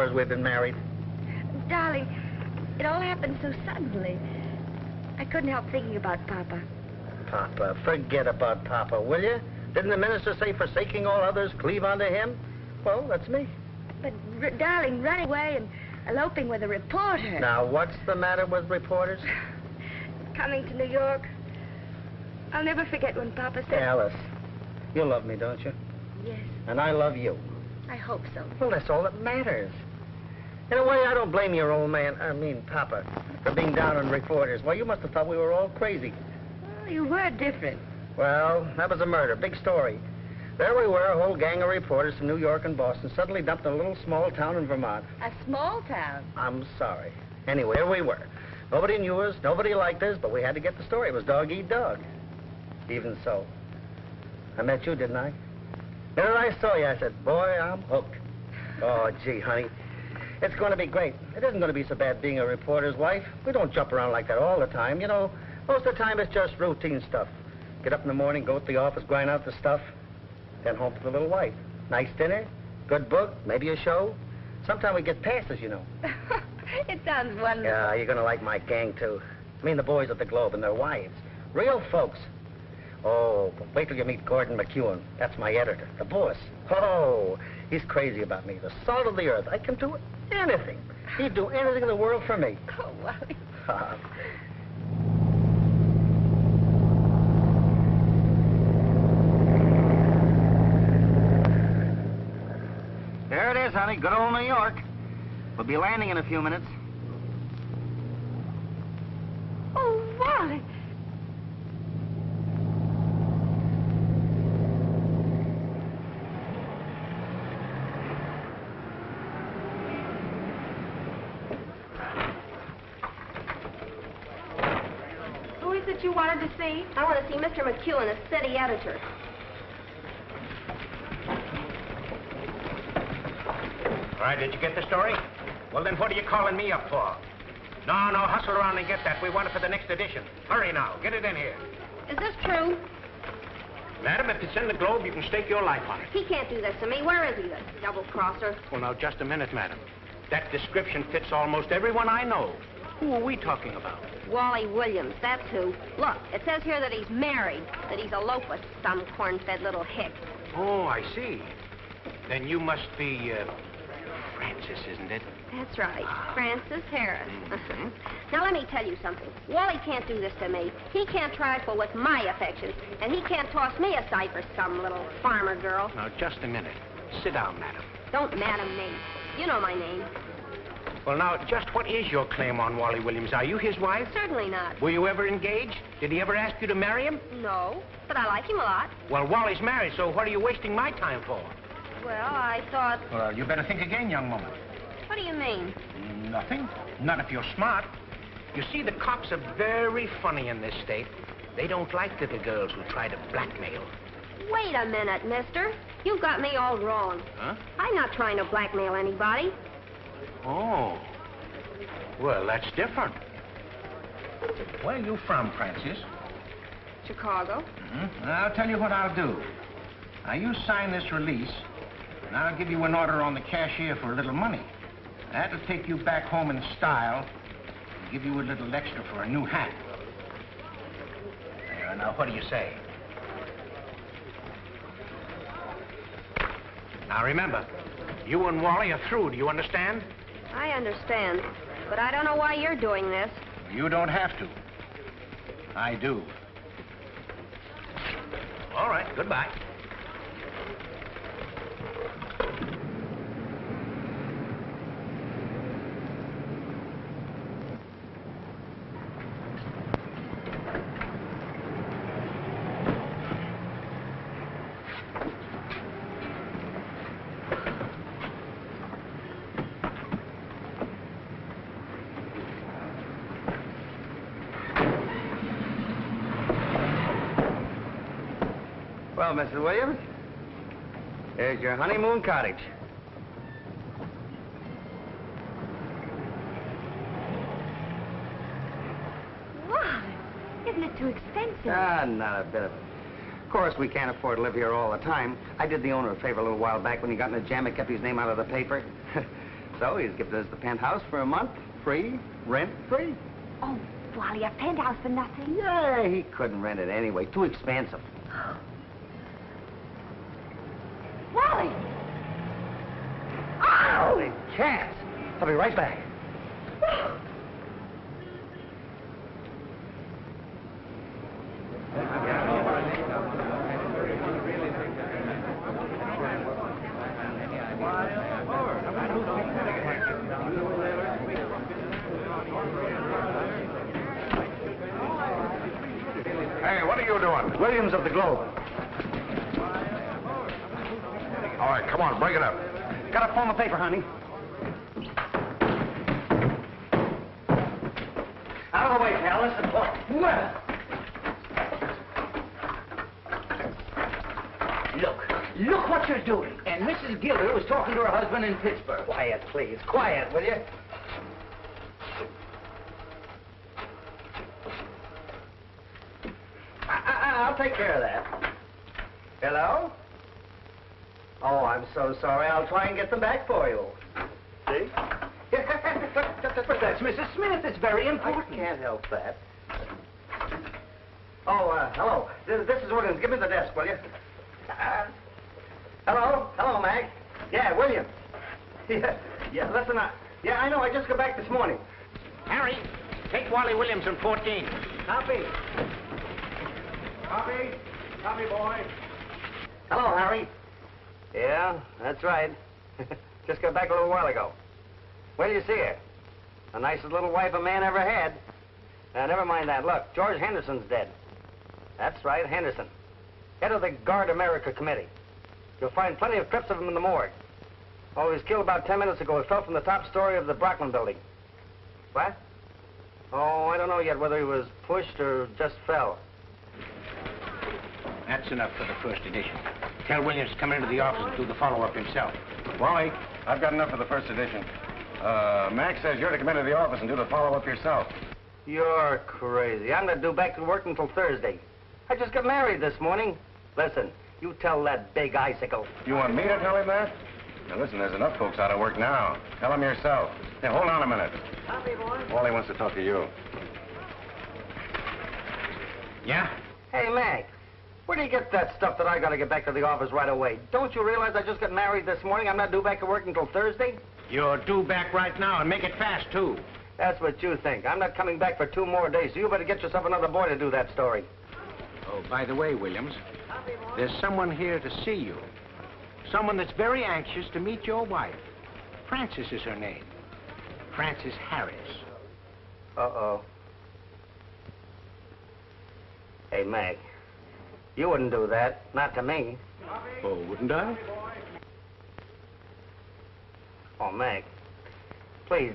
hours we've been married. Darling, it all happened so suddenly. I couldn't help thinking about Papa. Papa, forget about Papa, will you? Didn't the minister say, forsaking all others, cleave unto him? Well, that's me. But, darling, running away and eloping with a reporter. Now, what's the matter with reporters? Coming to New York. I'll never forget when Papa said... Alice, you love me, don't you? Yes. And I love you. I hope so. Well, that's all that matters. In a way, I don't blame your old man, Papa, for being down on reporters. Well, you must have thought we were all crazy. Well, you were different. Well, that was a murder, big story. There we were, a whole gang of reporters from New York and Boston, suddenly dumped in a little small town in Vermont. A small town? I'm sorry. Anyway, here we were. Nobody knew us, nobody liked us, but we had to get the story. It was dog eat dog. Even so. I met you, didn't I? The minute I saw you, I said, boy, I'm hooked. Oh, gee, honey. It's going to be great. It isn't going to be so bad being a reporter's wife. We don't jump around like that all the time. You know, most of the time it's just routine stuff. Get up in the morning, go to the office, grind out the stuff, then home to the little wife. Nice dinner, good book, maybe a show. Sometimes we get passes, you know. It sounds wonderful. Yeah, you're going to like my gang, too. I mean the boys at the Globe and their wives. Real folks. Oh, wait till you meet Gordon MacEwan. That's my editor, the boss. Oh, he's crazy about me, the salt of the earth. I can do anything. He'd do anything in the world for me. Oh, Wally. There it is, honey. Good old New York. We'll be landing in a few minutes. Oh, Wally. Who is it you wanted to see? I want to see Mr. MacEwan, the city editor. All right, did you get the story? Well, then what are you calling me up for? No, hustle around and get that. We want it for the next edition. Hurry now, get it in here. Is this true? Madam, if it's in the Globe, you can stake your life on it. He can't do this to me. Where is he, the double-crosser? Well, now, just a minute, madam. That description fits almost everyone I know. Who are we talking about? Wally Williams, that's who. Look, it says here that he's married, that he's eloped with some corn-fed little hick. Oh, I see. Then you must be, Francis, isn't it? That's right, Francis Harris. Now, let me tell you something. Wally can't do this to me. He can't trifle with my affections, and he can't toss me aside for some little farmer girl. Now, just a minute. Sit down, madam. Don't madam me. You know my name. Well, now, just what is your claim on Wally Williams? Are you his wife? Certainly not. Were you ever engaged? Did he ever ask you to marry him? No, but I like him a lot. Well, Wally's married, so what are you wasting my time for? Well, I thought... Well, you better think again, young woman. What do you mean? Nothing. Not if you're smart. You see, the cops are very funny in this state. They don't like little girls who try to blackmail. Wait a minute, mister. You've got me all wrong. Huh? I'm not trying to blackmail anybody. Oh. Well, that's different. Where are you from, Francis? Chicago. Mm-hmm. I'll tell you what I'll do. Now, you sign this release, and I'll give you an order on the cashier for a little money. That'll take you back home in style and give you a little extra for a new hat. There, now, what do you say? Now, remember, you and Wally are through, do you understand? I understand, but I don't know why you're doing this. You don't have to. I do. All right, goodbye. Well, Mrs. Williams, here's your honeymoon cottage. Wow, isn't it too expensive? Not a bit of it. Of course, we can't afford to live here all the time. I did the owner a favor a little while back when he got in a jam and kept his name out of the paper. So so. He's given us the penthouse for a month, free, rent-free. Oh, Wally, a penthouse for nothing? Yeah, he couldn't rent it anyway. Too expensive. Wally! Holy cats! I'll be right back. Hey, what are you doing? Williams of the Globe. All right, come on, break it up. Got a form of paper, honey. Out of the way, pal. Listen. Well. Look what you're doing. And Mrs. Gilder was talking to her husband in Pittsburgh. Quiet, please. Quiet, will you? I'll take care of that. Hello? Oh, I'm so sorry. I'll try and get them back for you. See? But that's Mrs. Smith. It's very important. I can't help that. Oh, hello. This is Williams. Give me the desk, will you? Hello? Hello, Mag. Yeah, Williams. Yeah, listen, yeah, I know. I just got back this morning. Harry, take Wally Williams in 14. Copy. Copy. Copy, boy. Hello, Harry. Yeah, that's right. Just got back a little while ago. Where do you see her? The nicest little wife a man ever had. Never mind that. Look, George Henderson's dead. That's right, Henderson. Head of the Guard America Committee. You'll find plenty of clips of him in the morgue. Oh, he was killed about 10 minutes ago. He fell from the top story of the Brockman building. What? Oh, I don't know yet whether he was pushed or just fell. That's enough for the first edition. Tell Williams to come into the office and do the follow-up himself. Wally, I've got enough for the first edition. Max says you're to come into the office and do the follow-up yourself. You're crazy. I'm not due back to work until Thursday. I just got married this morning. Listen, you tell that big icicle. You want me to tell him that? Now, listen, there's enough folks out of work now. Tell him yourself. Hey, hold on a minute. Copy, boy. Wally wants to talk to you. Yeah? Hey, Mac, where do you get that stuff that I got to get back to the office right away? Don't you realize I just got married this morning? I'm not due back to work until Thursday? You're due back right now, and make it fast, too. That's what you think. I'm not coming back for 2 more days, so you better get yourself another boy to do that story. Oh, by the way, Williams, there's someone here to see you. Someone that's very anxious to meet your wife. Frances is her name. Frances Harris. Uh-oh. Hey, Mac, you wouldn't do that. Not to me. Oh, wouldn't I? Oh, Mac, please,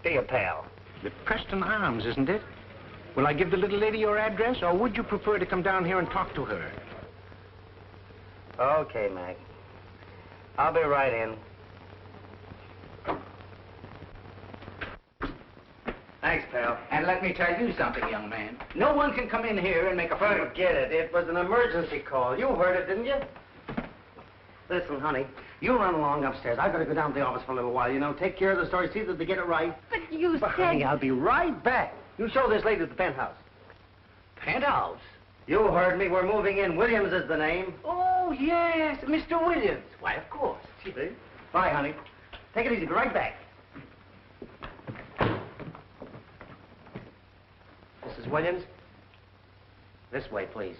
be a pal. The Preston Arms, isn't it? Will I give the little lady your address, or would you prefer to come down here and talk to her? Okay, Mac. I'll be right in. Thanks, pal. And let me tell you something, young man. No one can come in here and make a phone. Forget it. It was an emergency call. You heard it, didn't you? Listen, honey, you run along upstairs. I've got to go down to the office for a little while, you know. Take care of the story, see that they get it right. But you said... Honey, I'll be right back. You show this lady the penthouse. Penthouse? You heard me. We're moving in. Williams is the name. Oh, yes, Mr. Williams. Why, of course. See? Bye, honey. Take it easy. Be right back. Mrs. Williams? This way, please.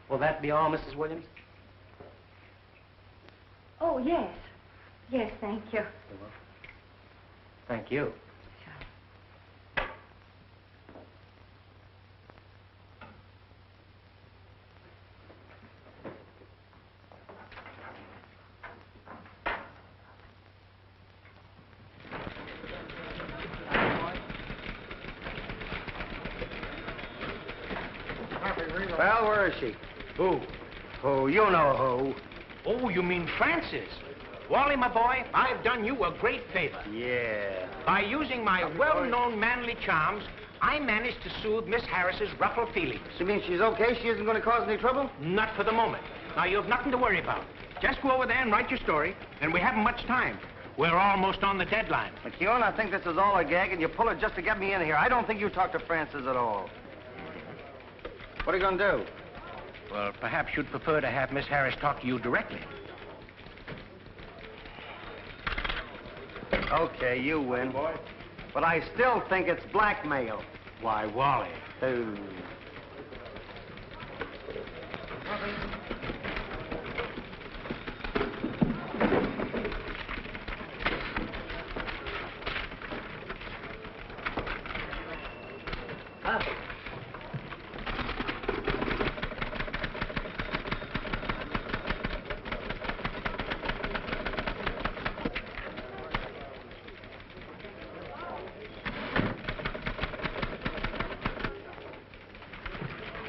Will that be all, Mrs. Williams? Oh, yes. Yes, thank you. Thank you. Well, where is she? Who? Oh, you know who. Oh, you mean Francis. Wally, my boy, I've done you a great favor. Yeah. By using my well-known manly charms, I managed to soothe Miss Harris's ruffled feelings. You mean she's okay? She isn't going to cause any trouble? Not for the moment. Now, you have nothing to worry about. Just go over there and write your story, and we haven't much time. We're almost on the deadline. MacEwan, I think this is all a gag, and you pull it just to get me in here. I don't think you talked to Francis at all. What are you going to do? Well, perhaps you'd prefer to have Miss Harris talk to you directly. Okay, you win. But I still think it's blackmail. Why, Wally. Ooh.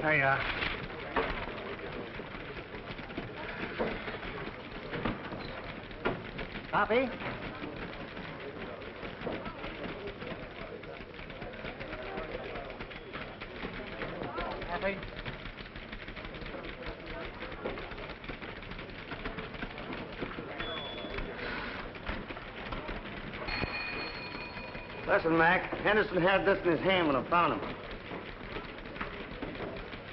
There you are. Copy? Copy? Listen, Mac, Henderson had this in his hand when I found him.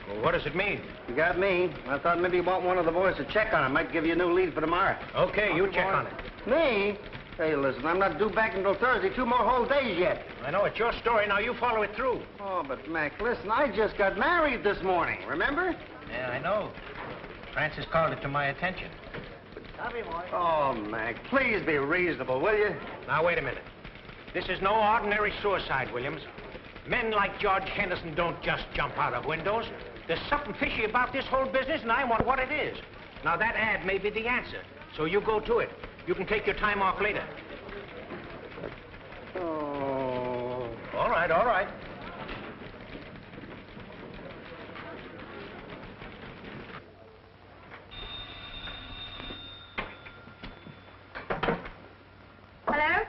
Well, what does it mean? You got me. I thought maybe you want one of the boys to check on him. Might give you a new lead for tomorrow. Okay, you check on it. Me? Hey, listen, I'm not due back until Thursday. 2 more whole days yet. I know, it's your story. Now you follow it through. Oh, but, Mac, listen, I just got married this morning, remember? Yeah, I know. Francis called it to my attention. Oh, Mac, please be reasonable, will you? Now, wait a minute. This is no ordinary suicide, Williams. Men like George Henderson don't just jump out of windows. There's something fishy about this whole business, and I want what it is. Now, that ad may be the answer, so you go to it. You can take your time off later. Oh. All right, all right. Hello?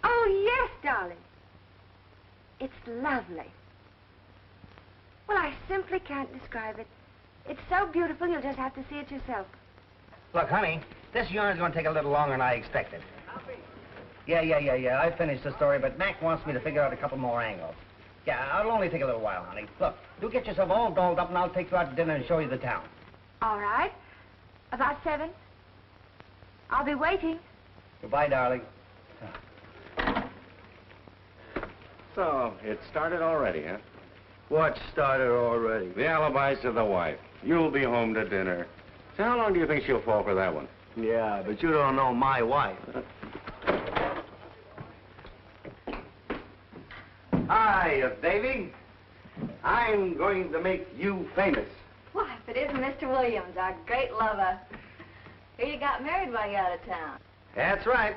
Oh, yes, darling. It's lovely. Well, I simply can't describe it. It's so beautiful, you'll just have to see it yourself. Look, honey, this yarn's going to take a little longer than I expected. Yeah. I finished the story, but Mac wants me to figure out a couple more angles. Yeah, it'll only take a little while, honey. Look, you get yourself all dolled up, and I'll take you out to dinner and show you the town. All right. About 7. I'll be waiting. Goodbye, darling. So, it started already, huh? What started already? The alibis of the wife. You'll be home to dinner. So how long do you think she'll fall for that one? Yeah, but you don't know my wife. Hi, baby. I'm going to make you famous. Why, if it isn't Mr. Williams, our great lover. Here you got married while you're out of town. That's right.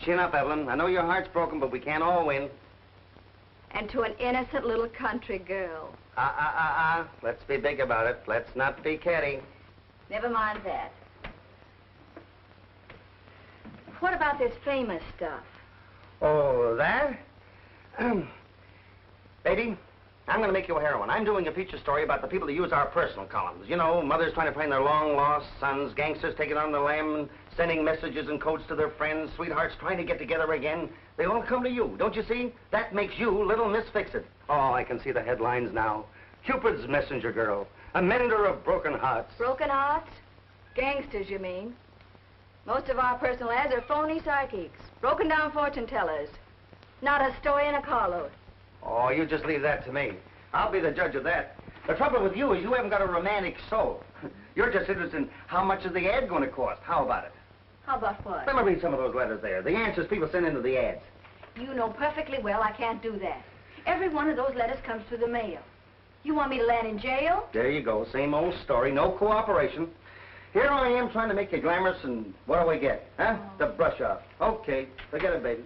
Chin up, Evelyn. I know your heart's broken, but we can't all win. And to an innocent little country girl. Let's be big about it. Let's not be catty. Never mind that. What about this famous stuff? Oh, that? Baby, I'm going to make you a heroine. I'm doing a feature story about the people that use our personal columns. You know, mothers trying to find their long-lost sons, gangsters taking on the lam, and sending messages and codes to their friends, sweethearts trying to get together again. They all come to you, don't you see? That makes you Little Miss Fix-It. Oh, I can see the headlines now. Cupid's messenger girl, a mender of broken hearts. Broken hearts? Gangsters, you mean? Most of our personal ads are phony psychics, broken down fortune tellers. Not a story in a carload. Oh, you just leave that to me. I'll be the judge of that. The trouble with you is you haven't got a romantic soul. You're just interested in how much is the ad going to cost. How about it? How about what? Let me read some of those letters there. The answers people send into the ads. You know perfectly well I can't do that. Every one of those letters comes through the mail. You want me to land in jail? There you go. Same old story. No cooperation. Here I am trying to make you glamorous, and what do we get? Huh? The brush off. Okay. Forget it, baby.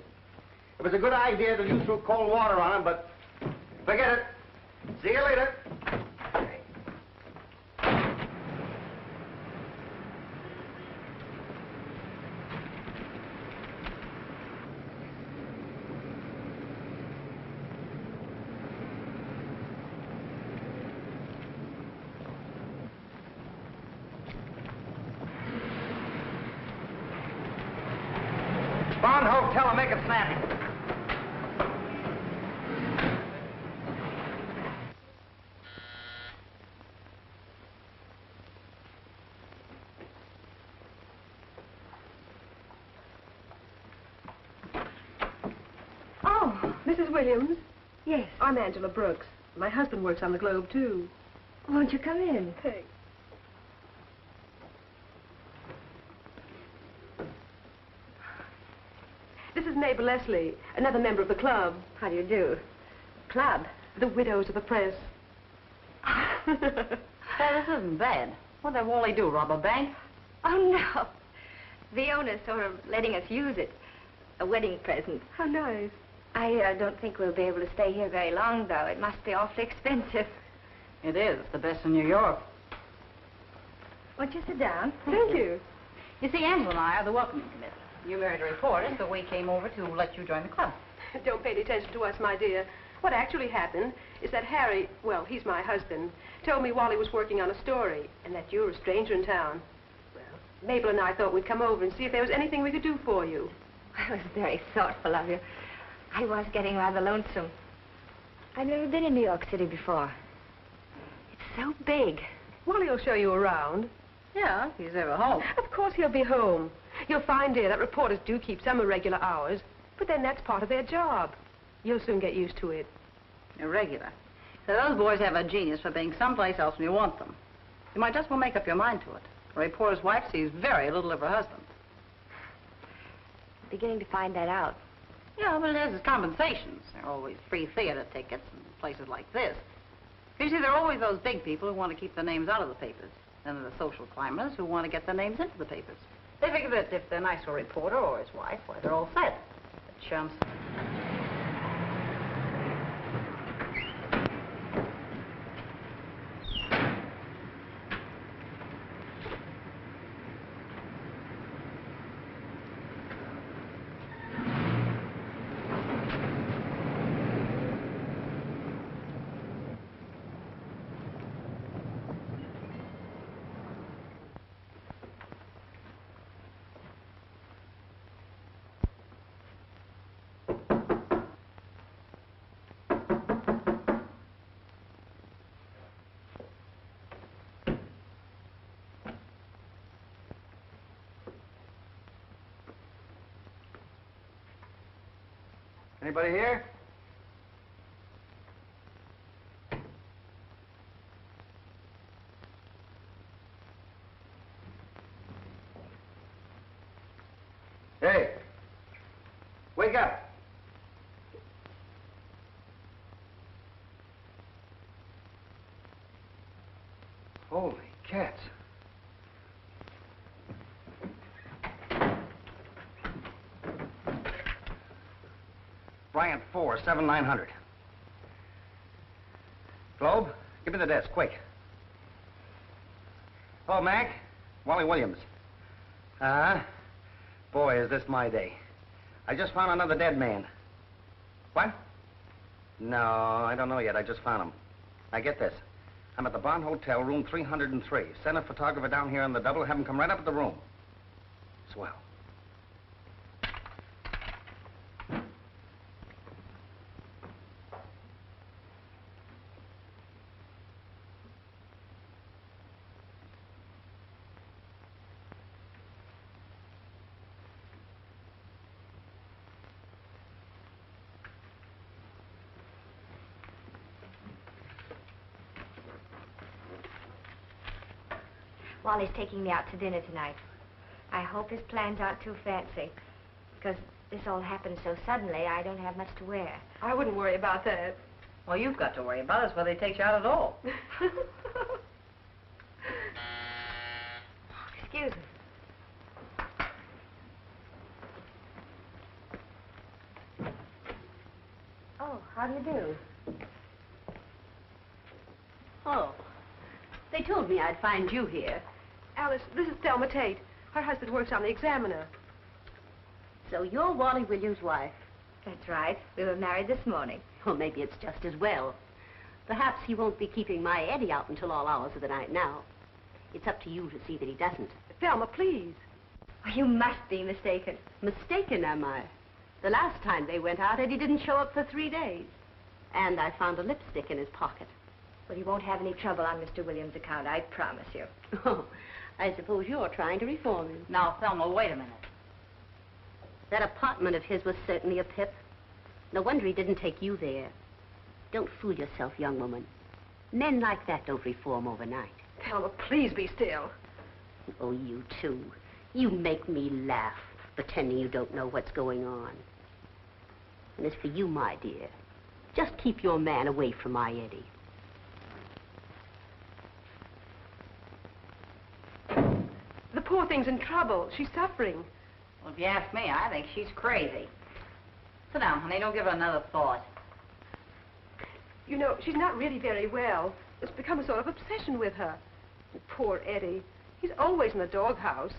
It was a good idea that you threw cold water on him, but forget it. See you later. Bond Hotel and make it snappy. Oh, Mrs. Williams? Yes. I'm Angela Brooks. My husband works on the Globe, too. Won't you come in? Thanks. This is Mabel Leslie, another member of the club. How do you do? Club? The Widows of the Press. This isn't bad. What did Wally do, rob a bank? Oh, no. The owner's sort of letting us use it. A wedding present. How nice. I don't think we'll be able to stay here very long, though. It must be awfully expensive. It is. The best in New York. Won't you sit down? Thank you. You see, Angela and I are the welcoming committee. You married a reporter, so we came over to let you join the club. Don't pay any attention to us, my dear. What actually happened is that Harry, well, he's my husband, told me Wally was working on a story and that you're a stranger in town. Well, Mabel and I thought we'd come over and see if there was anything we could do for you. That was very thoughtful of you. I was getting rather lonesome. I've never been in New York City before. It's so big. Wally will show you around. Yeah, if he's ever home. Of course he'll be home. You'll find, dear, that reporters do keep some irregular hours, but then that's part of their job. You'll soon get used to it. Irregular. So those boys have a genius for being someplace else when you want them. You might just well make up your mind to it. A reporter's wife sees very little of her husband. Beginning to find that out. Yeah, but there's compensations. There are always free theater tickets in places like this. You see, there are always those big people who want to keep their names out of the papers. Then there are the social climbers who want to get their names into the papers. They figure that if they're nice to a reporter or his wife, why, they're all set. The chumps. Anybody here? Hey, wake up. Holy cats. Bryant 4, 7900. Globe, give me the desk, quick. Oh, Mac, Wally Williams. Boy, is this my day. I just found another dead man. What? No, I don't know yet. I just found him. Now, get this. I'm at the Bond Hotel, room 303. Send a photographer down here on the double, have him come right up at the room. Swell. Wally's taking me out to dinner tonight. I hope his plans aren't too fancy, because this all happened so suddenly, I don't have much to wear. I wouldn't worry about that. Well, you've got to worry about is whether he takes you out at all. Excuse me. Oh, how do you do? Oh, they told me I'd find you here. Alice, this is Thelma Tate. Her husband works on the Examiner. So you're Wally Williams' wife. That's right. We were married this morning. Well, maybe it's just as well. Perhaps he won't be keeping my Eddie out until all hours of the night now. It's up to you to see that he doesn't. Thelma, please. Oh, you must be mistaken. Mistaken, am I? The last time they went out, Eddie didn't show up for 3 days. And I found a lipstick in his pocket. Well, he won't have any trouble on Mr. Williams' account, I promise you. Oh, I suppose you're trying to reform him. Now, Thelma, wait a minute. That apartment of his was certainly a pip. No wonder he didn't take you there. Don't fool yourself, young woman. Men like that don't reform overnight. Thelma, please be still. Oh, you too. You make me laugh, pretending you don't know what's going on. And as for you, my dear, just keep your man away from my Eddie. The poor thing's in trouble. She's suffering. Well, if you ask me, I think she's crazy. Sit down, honey. Don't give her another thought. You know, she's not really very well. It's become a sort of obsession with her. And poor Eddie. He's always in the doghouse.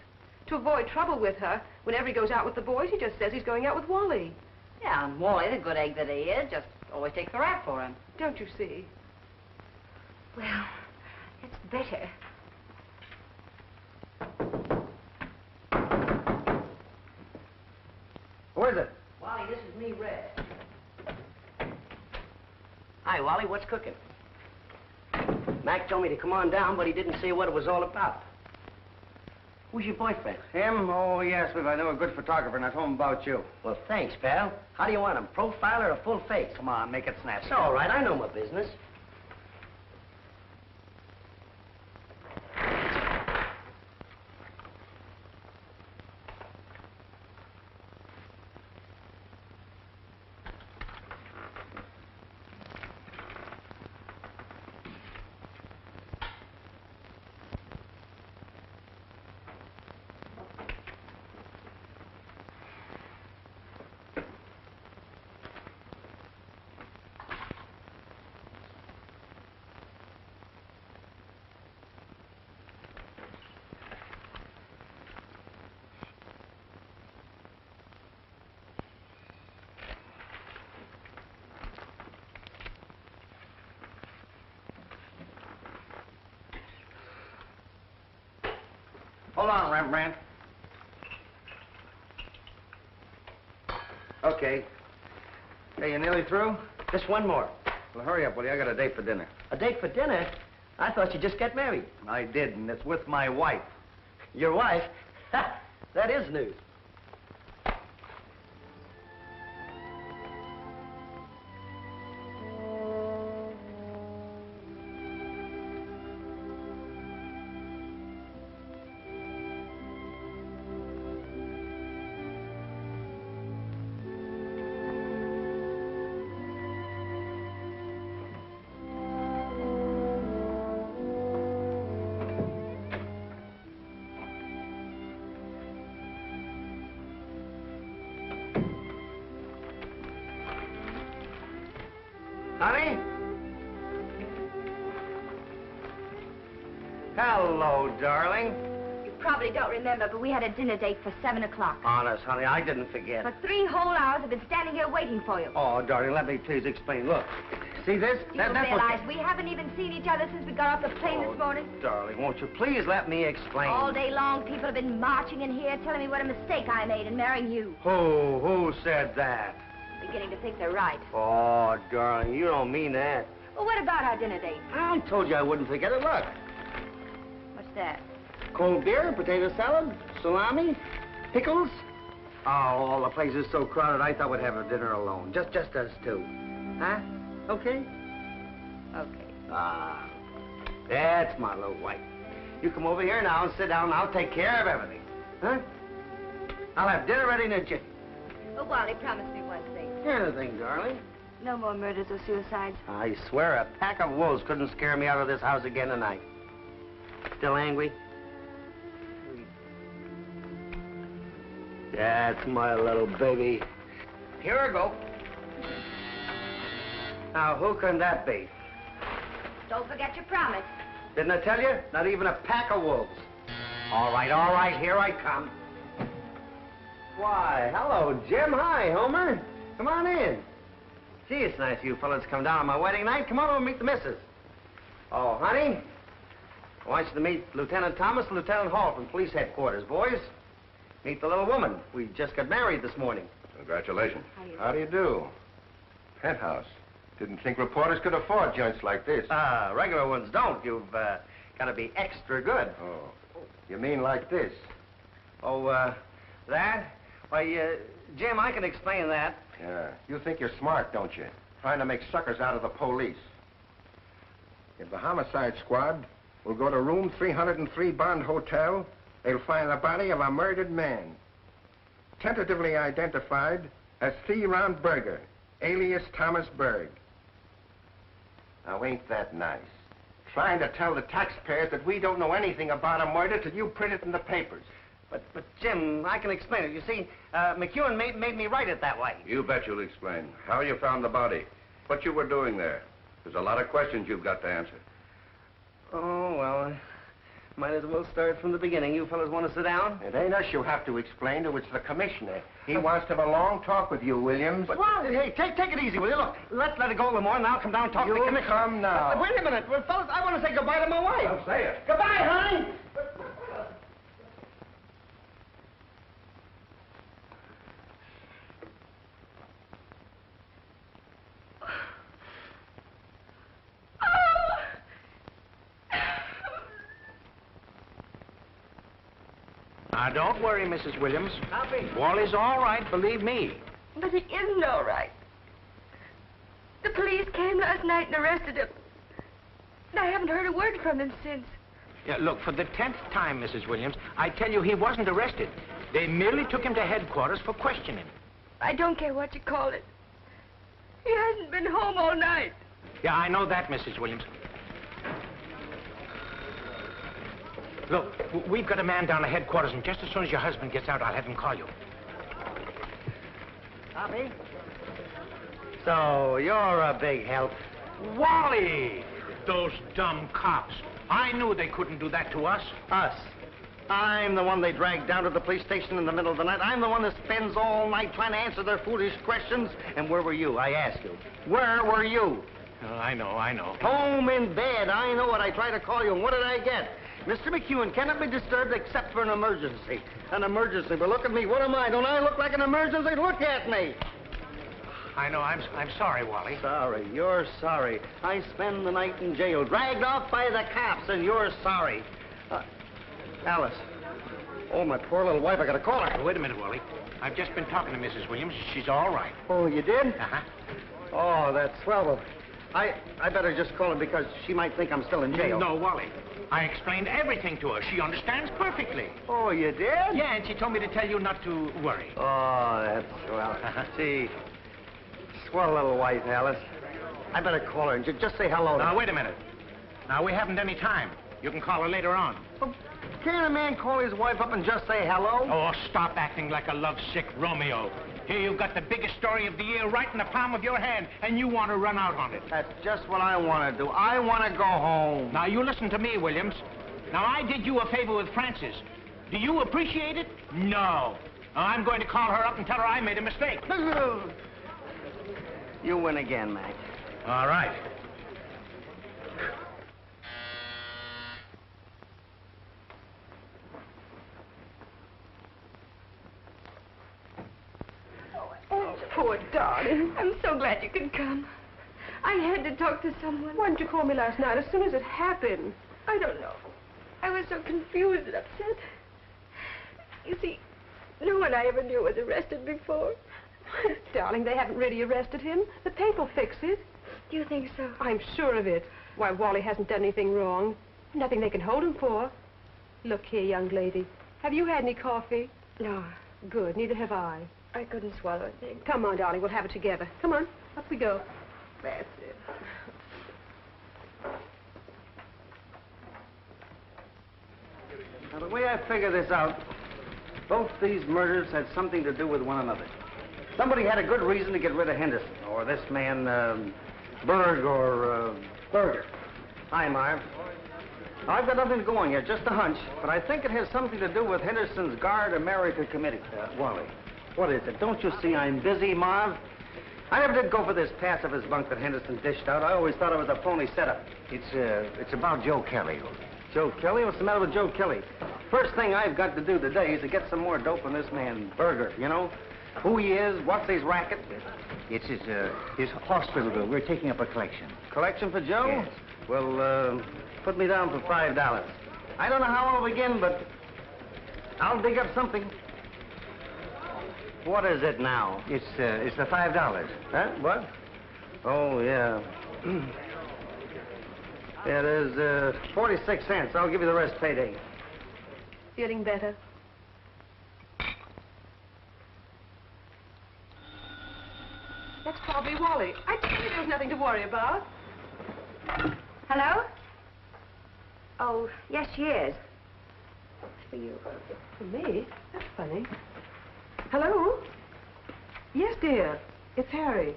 To avoid trouble with her, whenever he goes out with the boys, he just says he's going out with Wally. Yeah, and Wally, the good egg that he is, just always takes the rap for him. Don't you see? Well, it's better. Who is it? Wally, this is me, Red. Hi, Wally. What's cooking? Mac told me to come on down, but he didn't say what it was all about. Who's your boyfriend? Him? Oh, yes, but I know a good photographer, and I told him about you. Well, thanks, pal. How do you want him? Profile or a full face? Come on, make it snappy. It's all right. I know my business. Hold on, Rembrandt. Okay. Hey, you nearly through? Just one more. Well, hurry up, will you? I got a date for dinner. A date for dinner? I thought you just got married. I did, and it's with my wife. Your wife? Ha! That is news. Honey? Hello, darling. You probably don't remember, but we had a dinner date for 7 o'clock. Honest, honey, I didn't forget. For 3 whole hours, I've been standing here waiting for you. Oh, darling, let me please explain. Look, see this? Do you realize we haven't even seen each other since we got off the plane this morning? Darling, won't you please let me explain? All day long, people have been marching in here telling me what a mistake I made in marrying you. Who said that? Beginning to think they're right. Oh, darling, you don't mean that. Well, what about our dinner date? I told you I wouldn't forget it. Look, What's that? cold beer, potato salad, salami, pickles. Oh, all the place is so crowded, I thought we'd have a dinner alone. Just us two. Huh? Okay? Okay. Ah, that's my little wife. You come over here now and sit down, and I'll take care of everything. Huh? I'll have dinner ready in a jiffy. Oh, Wally, promise me one thing. Anything, darling. No more murders or suicides. I swear a pack of wolves couldn't scare me out of this house again tonight. Still angry? That's my little baby. Here I go. Now, who can that be? Don't forget your promise. Didn't I tell you? Not even a pack of wolves. All right, here I come. Why, hello, Jim. Hi, Homer. Come on in. Gee, it's nice you fellas come down on my wedding night. Come on over and meet the missus. Oh, honey, I want you to meet Lieutenant Thomas and Lieutenant Hall from police headquarters, boys. Meet the little woman. We just got married this morning. Congratulations. How do you do? Penthouse. Didn't think reporters could afford joints like this. Regular ones don't. You've got to be extra good. Oh. You mean like this? Oh, that? Why, Jim, I can explain that. Yeah. You think you're smart, don't you? Trying to make suckers out of the police. If the homicide squad will go to room 303 Bond Hotel, they'll find the body of a murdered man. Tentatively identified as Theron Berger, alias Thomas Berg. Now, ain't that nice? Trying to tell the taxpayers that we don't know anything about a murder till you print it in the papers. But Jim, I can explain it. You see, MacEwan made me write it that way. You bet you'll explain. How you found the body. What you were doing there. There's a lot of questions you've got to answer. Oh, well, might as well start from the beginning. You fellas want to sit down? It ain't us you have to explain to, it's the commissioner. He wants to have a long talk with you, Williams. But, hey, take it easy, will you? Look, let it go a little more, and I'll come down and talk to the commissioner. Come now. Wait a minute. Well, fellas, I want to say goodbye to my wife. Don't say it. Goodbye, honey. Now, don't worry, Mrs. Williams. Wally's all right, believe me. But he isn't all right. The police came last night and arrested him. And I haven't heard a word from him since. Yeah, look, for the 10th time, Mrs. Williams, I tell you he wasn't arrested. They merely took him to headquarters for questioning. I don't care what you call it. He hasn't been home all night. Yeah, I know that, Mrs. Williams. Look, we've got a man down at headquarters, and just as soon as your husband gets out, I'll have him call you. Copy. So, you're a big help. Wally! Those dumb cops. I knew they couldn't do that to us. Us. I'm the one they dragged down to the police station in the middle of the night. I'm the one that spends all night trying to answer their foolish questions. And where were you, I ask you? Where were you? Oh, I know. Home in bed. I know it. I tried to call you, and what did I get? Mr. MacEwan cannot be disturbed except for an emergency. An emergency. But look at me. What am I? Don't I look like an emergency? Look at me. I know. I'm sorry, Wally. Sorry. You're sorry. I spend the night in jail, dragged off by the cops, and you're sorry. Alice. Oh, my poor little wife. I got to call her. Wait a minute, Wally. I've just been talking to Mrs. Williams. She's all right. Oh, you did? Uh-huh. Oh, that's swell. Well, I better just call her because she might think I'm still in jail. No, Wally. I explained everything to her. She understands perfectly. Oh, you did? Yeah, and she told me to tell you not to worry. Oh, that's swell. Gee, swell little wife, Alice. I better call her and just say hello to her. Now, wait a minute. Now, we haven't any time. You can call her later on. Well, can't a man call his wife up and just say hello? Oh, stop acting like a lovesick Romeo. Here you've got the biggest story of the year right in the palm of your hand, and you want to run out on it. That's just what I want to do. I want to go home. Now, you listen to me, Williams. Now, I did you a favor with Frances. Do you appreciate it? No. Now, I'm going to call her up and tell her I made a mistake. You win again, Mac. All right. Oh, poor darling. I'm so glad you could come. I had to talk to someone. Why didn't you call me last night as soon as it happened? I don't know. I was so confused and upset. You see, no one I ever knew was arrested before. Darling, they haven't really arrested him. The paper will fix it. Do you think so? I'm sure of it. Why, Wally hasn't done anything wrong. Nothing they can hold him for. Look here, young lady. Have you had any coffee? No, Good, neither have I. I couldn't swallow a thing. Come on, darling, we'll have it together. Come on, up we go. That's it. Now, the way I figure this out, both these murders had something to do with one another. Somebody had a good reason to get rid of Henderson, or this man, Berg, or Berger. Hi, Marv. Now, I've got nothing to go on yet, just a hunch, but I think it has something to do with Henderson's Guard America Committee. Wally, what is it? Don't you see I'm busy, Marv? I never did go for this pacifist bunk that Henderson dished out. I always thought it was a phony setup. It's about Joe Kelly. Joe Kelly? What's the matter with Joe Kelly? First thing I've got to do today is to get some more dope on this man, Berger, you know? Who he is, what's his racket. It's his hospital bill. We're taking up a collection. Collection for Joe? Yes. Well, put me down for $5. I don't know how I'll begin, but I'll dig up something. What is it now? It's the $5. Huh? What? Oh, yeah. Yeah, there's 46 cents. I'll give you the rest payday. Feeling better? That's probably Wally. I told you there was nothing to worry about. Hello? Oh, yes, she is. For you. For me? That's funny. Hello? Yes, dear. It's Harry.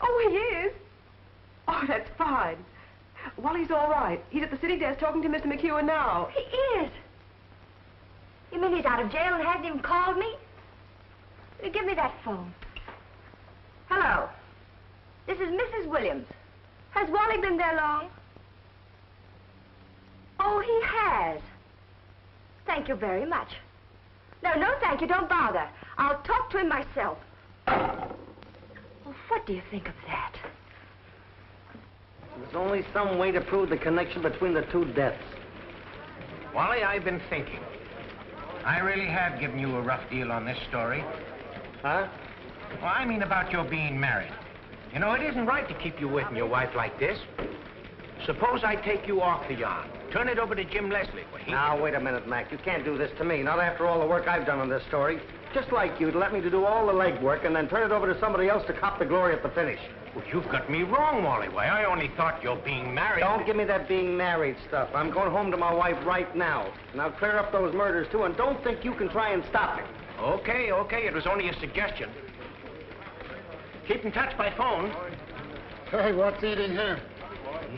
Oh, he is? Oh, that's fine. Wally's all right. He's at the city desk talking to Mr. MacEwan now. He is. You mean he's out of jail and hasn't even called me? Give me that phone. Hello. This is Mrs. Williams. Has Wally been there long? Oh, he has. Thank you very much. No, thank you. Don't bother. I'll talk to him myself. Well, what do you think of that? There's only some way to prove the connection between the two deaths. Wally, I've been thinking. I really have given you a rough deal on this story. Huh? Well, I mean about your being married. You know, it isn't right to keep you waiting your wife like this. Suppose I take you off the yarn. Turn it over to Jim Leslie. Now, wait a minute, Mac. You can't do this to me. Not after all the work I've done on this story. Just like you to let me to do all the legwork and then turn it over to somebody else to cop the glory at the finish. Well, you've got me wrong, Wally. Why, I only thought you're being married. Don't give me that being married stuff. I'm going home to my wife right now. And I'll clear up those murders, too, and don't think you can try and stop me. Okay. It was only a suggestion. Keep in touch by phone. Hey, what's eating here?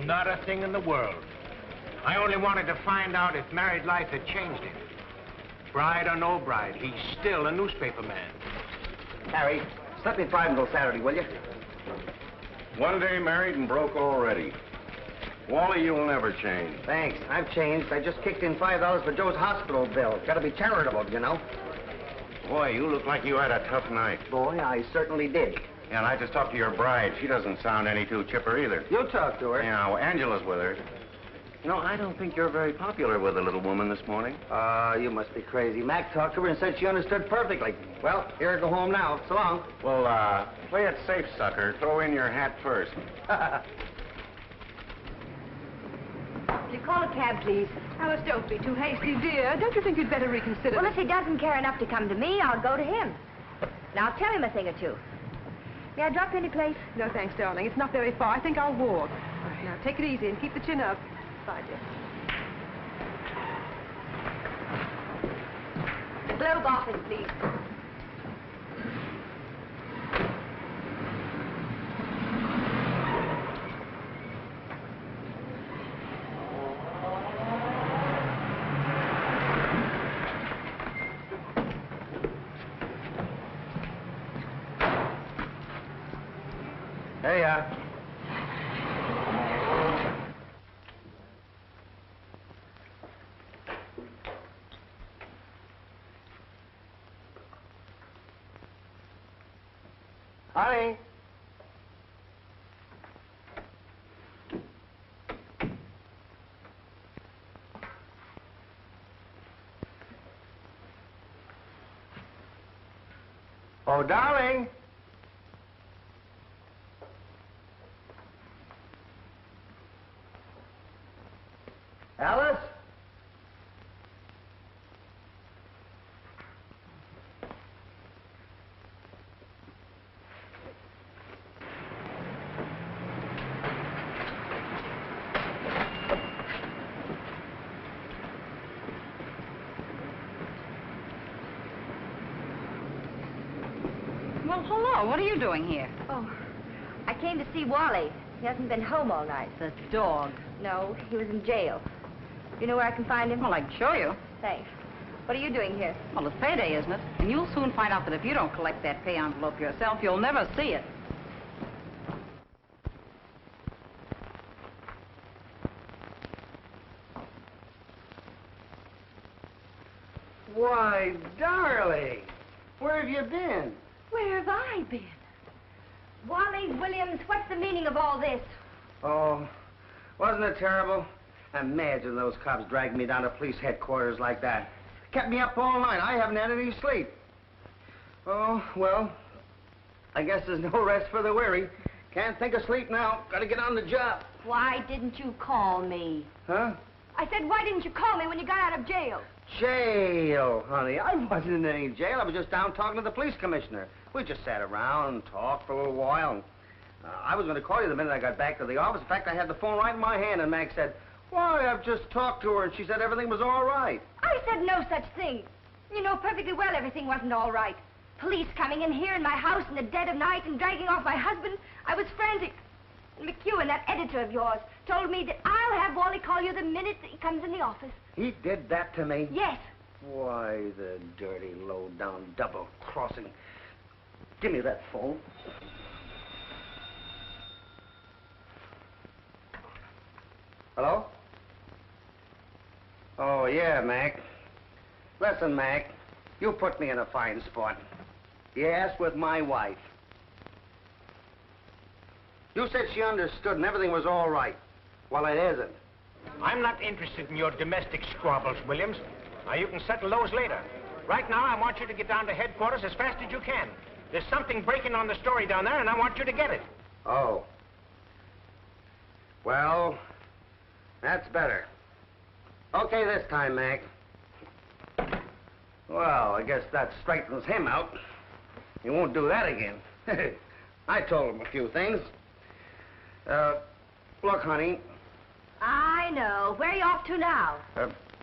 Not a thing in the world. I only wanted to find out if married life had changed him. Bride or no bride, he's still a newspaper man. Harry, let me drive until Saturday, will you? One day married and broke already. Wally, you'll never change. Thanks. I've changed. I just kicked in $5 for Joe's hospital bill. Got to be charitable, you know. Boy, you look like you had a tough night. Boy, I certainly did. Yeah, and I just talked to your bride. She doesn't sound any too chipper either. You talk to her. Yeah, well, Angela's with her. You know, I don't think you're very popular with the little woman this morning. You must be crazy. Mac talked to her and said she understood perfectly. Well, here I go home now. So long. Well, play it safe, sucker. Throw in your hat first. Will you call a cab, please? Alice, don't be too hasty, dear. Don't you think you'd better reconsider? Well, if he doesn't care enough to come to me, I'll go to him. And I'll tell him a thing or two. May I drop you any place? No, thanks, darling. It's not very far. I think I'll walk. All right, now, take it easy and keep the chin up. Bye, dear. The Globe office, please. Hey, Honey. Oh, darling. Alice? Well, hello. What are you doing here? Oh, I came to see Wally. He hasn't been home all night. The dog. No, he was in jail. You know where I can find him? Well, I can show you. Thanks. What are you doing here? Well, it's payday, isn't it? And you'll soon find out that if you don't collect that pay envelope yourself, you'll never see it. Why, darling, where have you been? Where have I been? Wally, Williams, what's the meaning of all this? Oh, wasn't it terrible? Imagine those cops dragged me down to police headquarters like that. Kept me up all night. I haven't had any sleep. Oh, well, I guess there's no rest for the weary. Can't think of sleep now. Gotta get on the job. Why didn't you call me? Huh? I said, why didn't you call me when you got out of jail? Jail, honey. I wasn't in any jail. I was just down talking to the police commissioner. We just sat around and talked for a little while. And, I was going to call you the minute I got back to the office. In fact, I had the phone right in my hand, and Mac said, why, I've just talked to her, and she said everything was all right. I said no such thing. You know perfectly well everything wasn't all right. Police coming in here in my house in the dead of night and dragging off my husband. I was frantic. MacEwan, that editor of yours, told me that I'll have Wally call you the minute that he comes in the office. He did that to me? Yes. Why, the dirty, low-down, double-crossing. Give me that phone. Hello? Oh, yeah, Mac. Listen, Mac, you put me in a fine spot. Yes, with my wife. You said she understood and everything was all right. Well, it isn't. I'm not interested in your domestic squabbles, Williams. Now, you can settle those later. Right now, I want you to get down to headquarters as fast as you can. There's something breaking on the story down there, and I want you to get it. Oh. Well, that's better. Okay this time, Mac. Well, I guess that straightens him out. He won't do that again. I told him a few things. Look, honey. I know. Where are you off to now?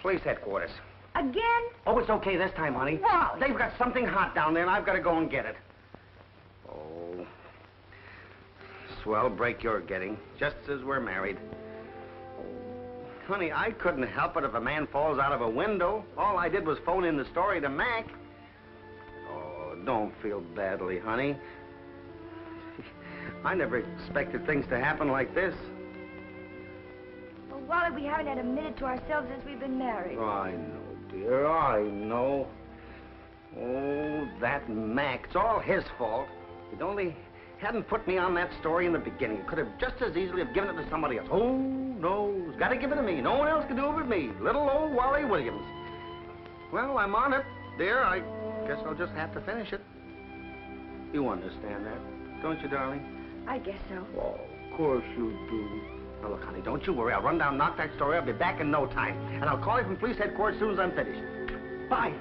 Police headquarters. Again? Oh, it's okay this time, honey. Wally. They've got something hot down there, and I've got to go and get it. Oh. Swell break you're getting, just as we're married. Honey, I couldn't help it if a man falls out of a window. All I did was phone in the story to Mac. Oh, don't feel badly, honey. I never expected things to happen like this. Well, Wally, we haven't had a minute to ourselves since we've been married. Oh, I know, dear, I know. Oh, that Mac, it's all his fault. He'd only hadn't put me on that story in the beginning. Could have just as easily have given it to somebody else. Oh, no, he's got to give it to me. No one else can do it but me. Little old Wally Williams. Well, I'm on it, dear. I guess I'll just have to finish it. You understand that, don't you, darling? I guess so. Oh, of course you do. Now, look, honey, don't you worry. I'll run down and knock that story. I'll be back in no time. And I'll call you from police headquarters as soon as I'm finished. Bye.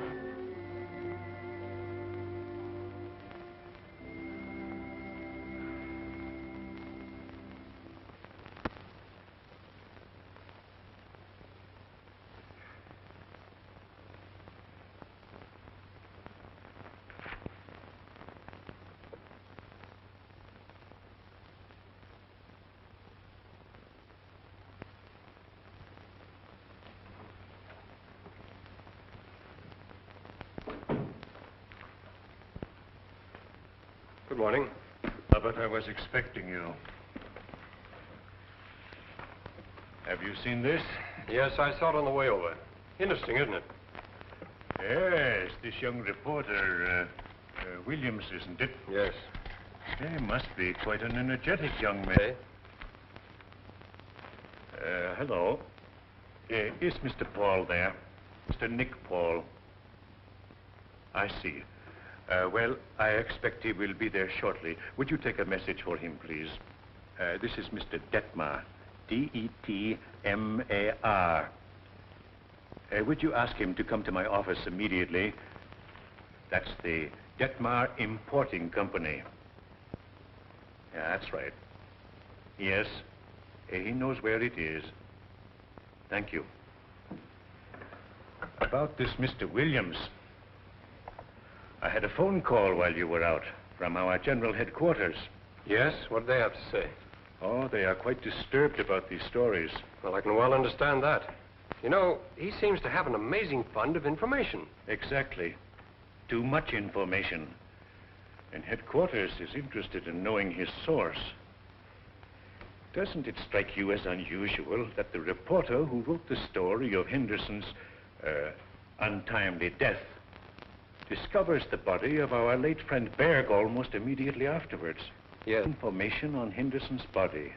Good morning. But I was expecting you. Have you seen this? Yes, I saw it on the way over. Interesting, isn't it? Yes, this young reporter, Williams, isn't it? Yes. He must be quite an energetic young man. Hello. Is Mr. Paul there? Mr. Nick Paul. I see. Well, I expect he will be there shortly. Would you take a message for him, please? This is Mr. Detmar. D-E-T-M-A-R. Would you ask him to come to my office immediately? That's the Detmar Importing Company. Yeah, that's right. Yes, he knows where it is. Thank you. About this Mr. Williams. I had a phone call while you were out from our general headquarters. Yes? What did they have to say? Oh, they are quite disturbed about these stories. Well, I can well understand that. You know, he seems to have an amazing fund of information. Exactly. Too much information. And headquarters is interested in knowing his source. Doesn't it strike you as unusual that the reporter who wrote the story of Henderson's untimely death, discovers the body of our late friend Berg almost immediately afterwards. Yes. Information on Henderson's body.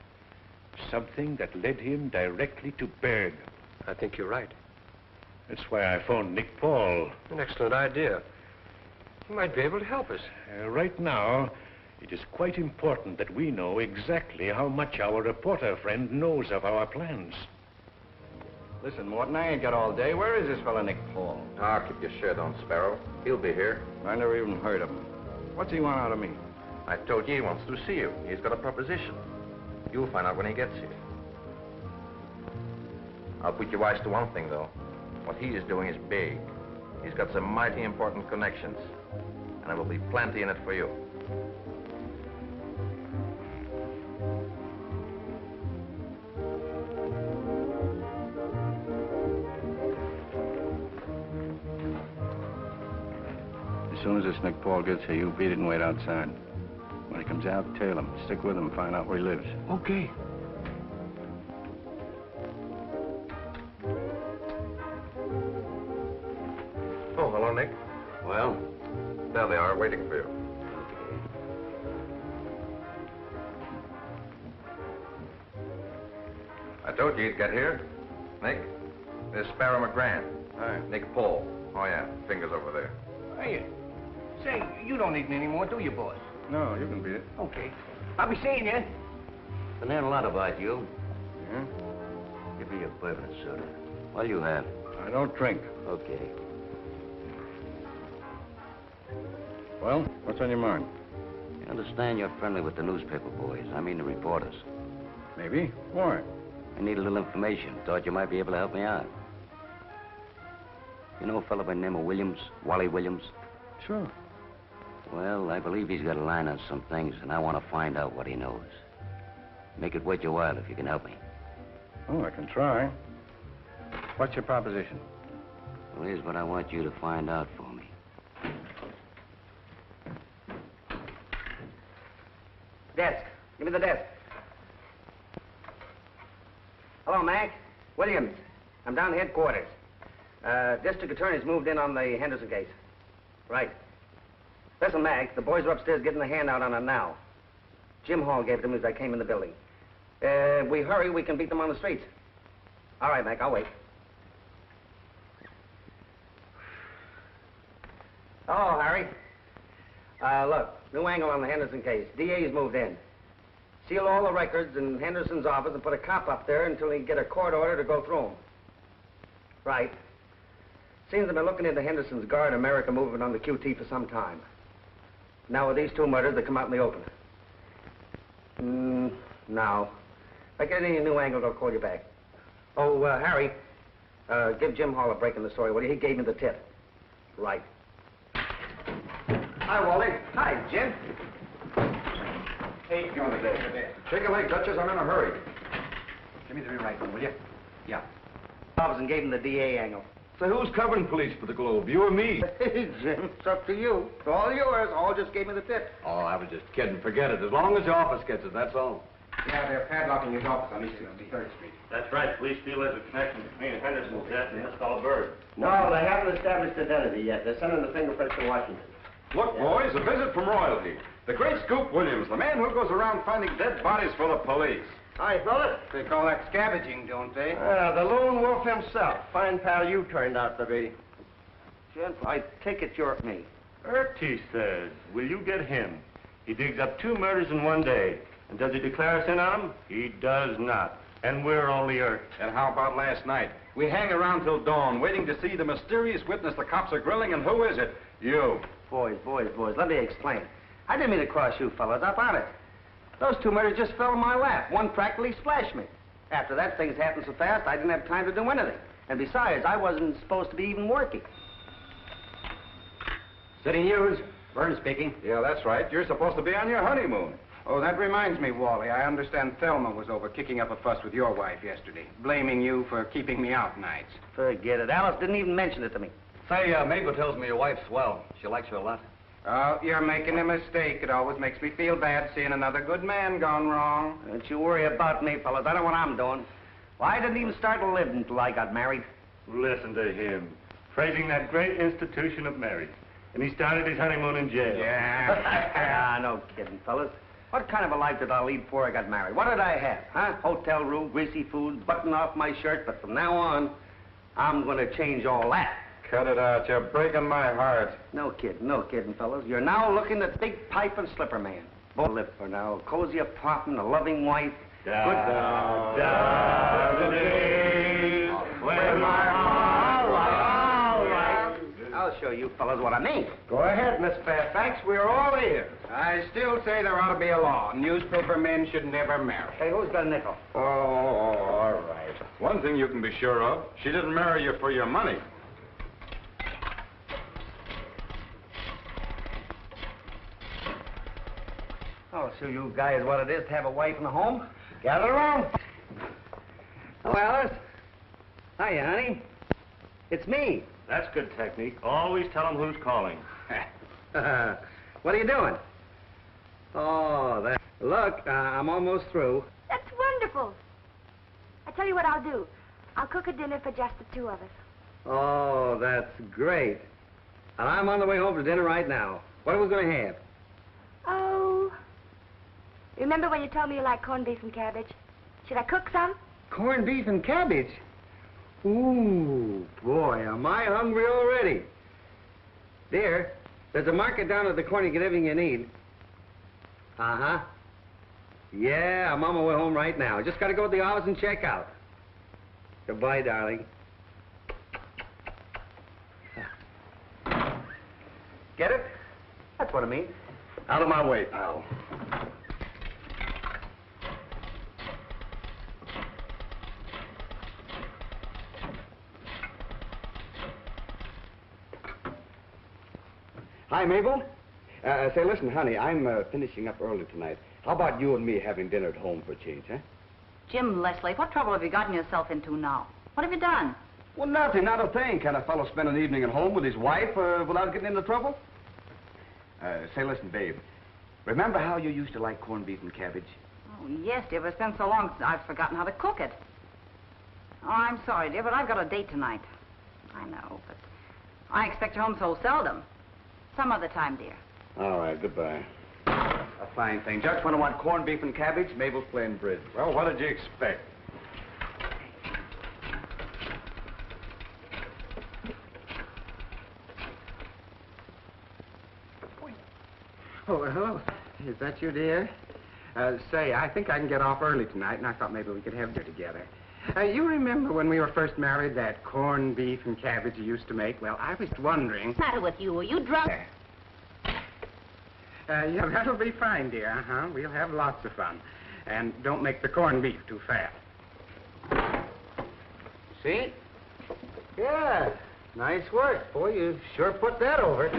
Something that led him directly to Berg. I think you're right. That's why I phoned Nick Paul. An excellent idea. He might be able to help us. Right now, it is quite important that we know exactly how much our reporter friend knows of our plans. Listen, Morton, I ain't got all day. Where is this fella, Nick Paul? I'll keep your shirt on, Sparrow. He'll be here. I never even heard of him. What's he want out of me? I told you he wants to see you. He's got a proposition. You'll find out when he gets here. I'll put you wise to one thing, though. What he is doing is big. He's got some mighty important connections. And there will be plenty in it for you. As soon as this Nick Paul gets here, you beat it and wait outside. When he comes out, tail him. Stick with him and find out where he lives. Okay. Oh, hello, Nick. Well, there they are, waiting for you. I told you he'd get here. Nick, there's Sparrow McGraun. Hi. Nick Paul. Oh, yeah, fingers over there. Hey, say, you don't need me anymore, do you, boss? No, you can beat it. Okay. I'll be seeing you. Been hearing a lot about you. Yeah? Give me a bourbon and soda. What'll you have? I don't drink. Okay. Well, what's on your mind? I understand you're friendly with the newspaper boys. I mean the reporters. Maybe. Why? I need a little information. Thought you might be able to help me out. You know a fellow by the name of Williams? Wally Williams? Sure. Well, I believe he's got a line on some things, and I want to find out what he knows. Make it worth your while if you can help me. Oh, I can try. What's your proposition? Well, here's what I want you to find out for me. Desk. Give me the desk. Hello, Mac. Williams. I'm down at headquarters. District Attorney's moved in on the Henderson case. Right. Listen, Mac, the boys are upstairs getting a handout on it now. Jim Hall gave it to me as I came in the building. We hurry, we can beat them on the streets. All right, Mac, I'll wait. Oh, Harry. Look, new angle on the Henderson case. DA's moved in. Seal all the records in Henderson's office and put a cop up there until he can get a court order to go through them. Right. Seems I've been looking into Henderson's Guard America movement on the QT for some time. Now with these two murders, they come out in the open. No. If I get any new angles, I'll call you back. Oh, Harry, give Jim Hall a break in the story, will you? He gave me the tip. Right. Hi, Wally. Hi, Jim. Hey, go on the desk. Shake a leg, Duchess. I'm in a hurry. Give me the right one, will you? Yeah. Compson gave him the DA angle. So who's covering police for the Globe, you or me? Hey, Jim, it's up to you. It's all yours. All just gave me the tip. Oh, I was just kidding. Forget it. As long as the office gets it, that's all. Yeah, they're padlocking his office on East 63rd Street. That's right. Police feel there's a connection between Henderson's death and this fellow Bird. No, they haven't established identity yet. They're sending the fingerprints to Washington. Look, boys, a visit from royalty. The great Scoop Williams, the man who goes around finding dead bodies for the police. Hi, fella. They call that scavenging, don't they? The lone wolf himself. Fine pal you turned out to be. Jim, I take it you're me. He says, will you get him? He digs up 2 murders in one day. And does he declare us in on them? He does not. And we're only irked. And how about last night? We hang around till dawn, waiting to see the mysterious witness the cops are grilling, and who is it? You. Boys, let me explain. I didn't mean to cross you fellas up on it. Those 2 murders just fell in my lap. One practically splashed me. After that, things happened so fast, I didn't have time to do anything. And besides, I wasn't supposed to be even working. City News. Vern speaking. Yeah, that's right. You're supposed to be on your honeymoon. Oh, that reminds me, Wally. I understand Thelma was over kicking up a fuss with your wife yesterday, blaming you for keeping me out nights. Forget it. Alice didn't even mention it to me. Say, Mabel tells me your wife's swell. She likes you a lot. Oh, you're making a mistake. It always makes me feel bad seeing another good man gone wrong. Don't you worry about me, fellas. I know what I'm doing. Well, I didn't even start to live until I got married. Listen to him. praising that great institution of marriage. And he started his honeymoon in jail. Yeah, no kidding, fellas. What kind of a life did I lead before I got married? What did I have, huh? Hotel room, greasy food, button off my shirt, but from now on, I'm going to change all that. Cut it out. You're breaking my heart. No kidding, fellas. You're now looking at big pipe and slipper man. Both live for now. Cozy apartment, a loving wife. Down the days when my heart was all right. I'll show you fellas what I mean. Go ahead, Miss Fairfax. We're all ears. I still say there ought to be a law. Newspaper men should never marry. Hey, who's got a nickel? Oh, all right. One thing you can be sure of, she didn't marry you for your money. I'll show you guys what it is to have a wife in the home. Gather around. Oh, Alice. Hiya, honey. It's me. That's good technique. Always tell them who's calling. What are you doing? Oh, that. Look, I'm almost through. That's wonderful. I tell you what I'll do. I'll cook a dinner for just the two of us. Oh, that's great. And I'm on the way home for dinner right now. What are we going to have? Oh, remember when you told me you like corned beef and cabbage? Should I cook some? Corned beef and cabbage? Ooh, boy, am I hungry already. Dear, there's a market down at the corner. You get everything you need. Uh-huh. Yeah, I'm on my way home right now. Just got to go to the office and check out. Goodbye, darling. Get it? That's what I mean. Out of my way, pal. Hi, Mabel. Say, listen, honey, I'm finishing up early tonight. How about you and me having dinner at home for a change, huh? Jim Leslie, what trouble have you gotten yourself into now? What have you done? Well, nothing, not a thing. Can a fellow spend an evening at home with his wife without getting into trouble? Say, listen, babe. Remember how you used to like corned beef and cabbage? Oh, yes, dear, but it's been so long since I've forgotten how to cook it. Oh, I'm sorry, dear, but I've got a date tonight. I know, but I expect you home so seldom. Some other time, dear. All right, goodbye. A fine thing. Just when I want corned beef and cabbage, Mabel's playing bridge. Well, what did you expect? Oh, hello. Is that you, dear? Say, I think I can get off early tonight, and I thought maybe we could have dinner together. You remember when we were first married, that corned beef and cabbage you used to make? Well, I was wondering... What's the matter with you? Are you drunk? Yeah, that'll be fine, dear. Uh-huh. We'll have lots of fun. And don't make the corned beef too fat. See? Yeah. Nice work. Boy, you sure put that over.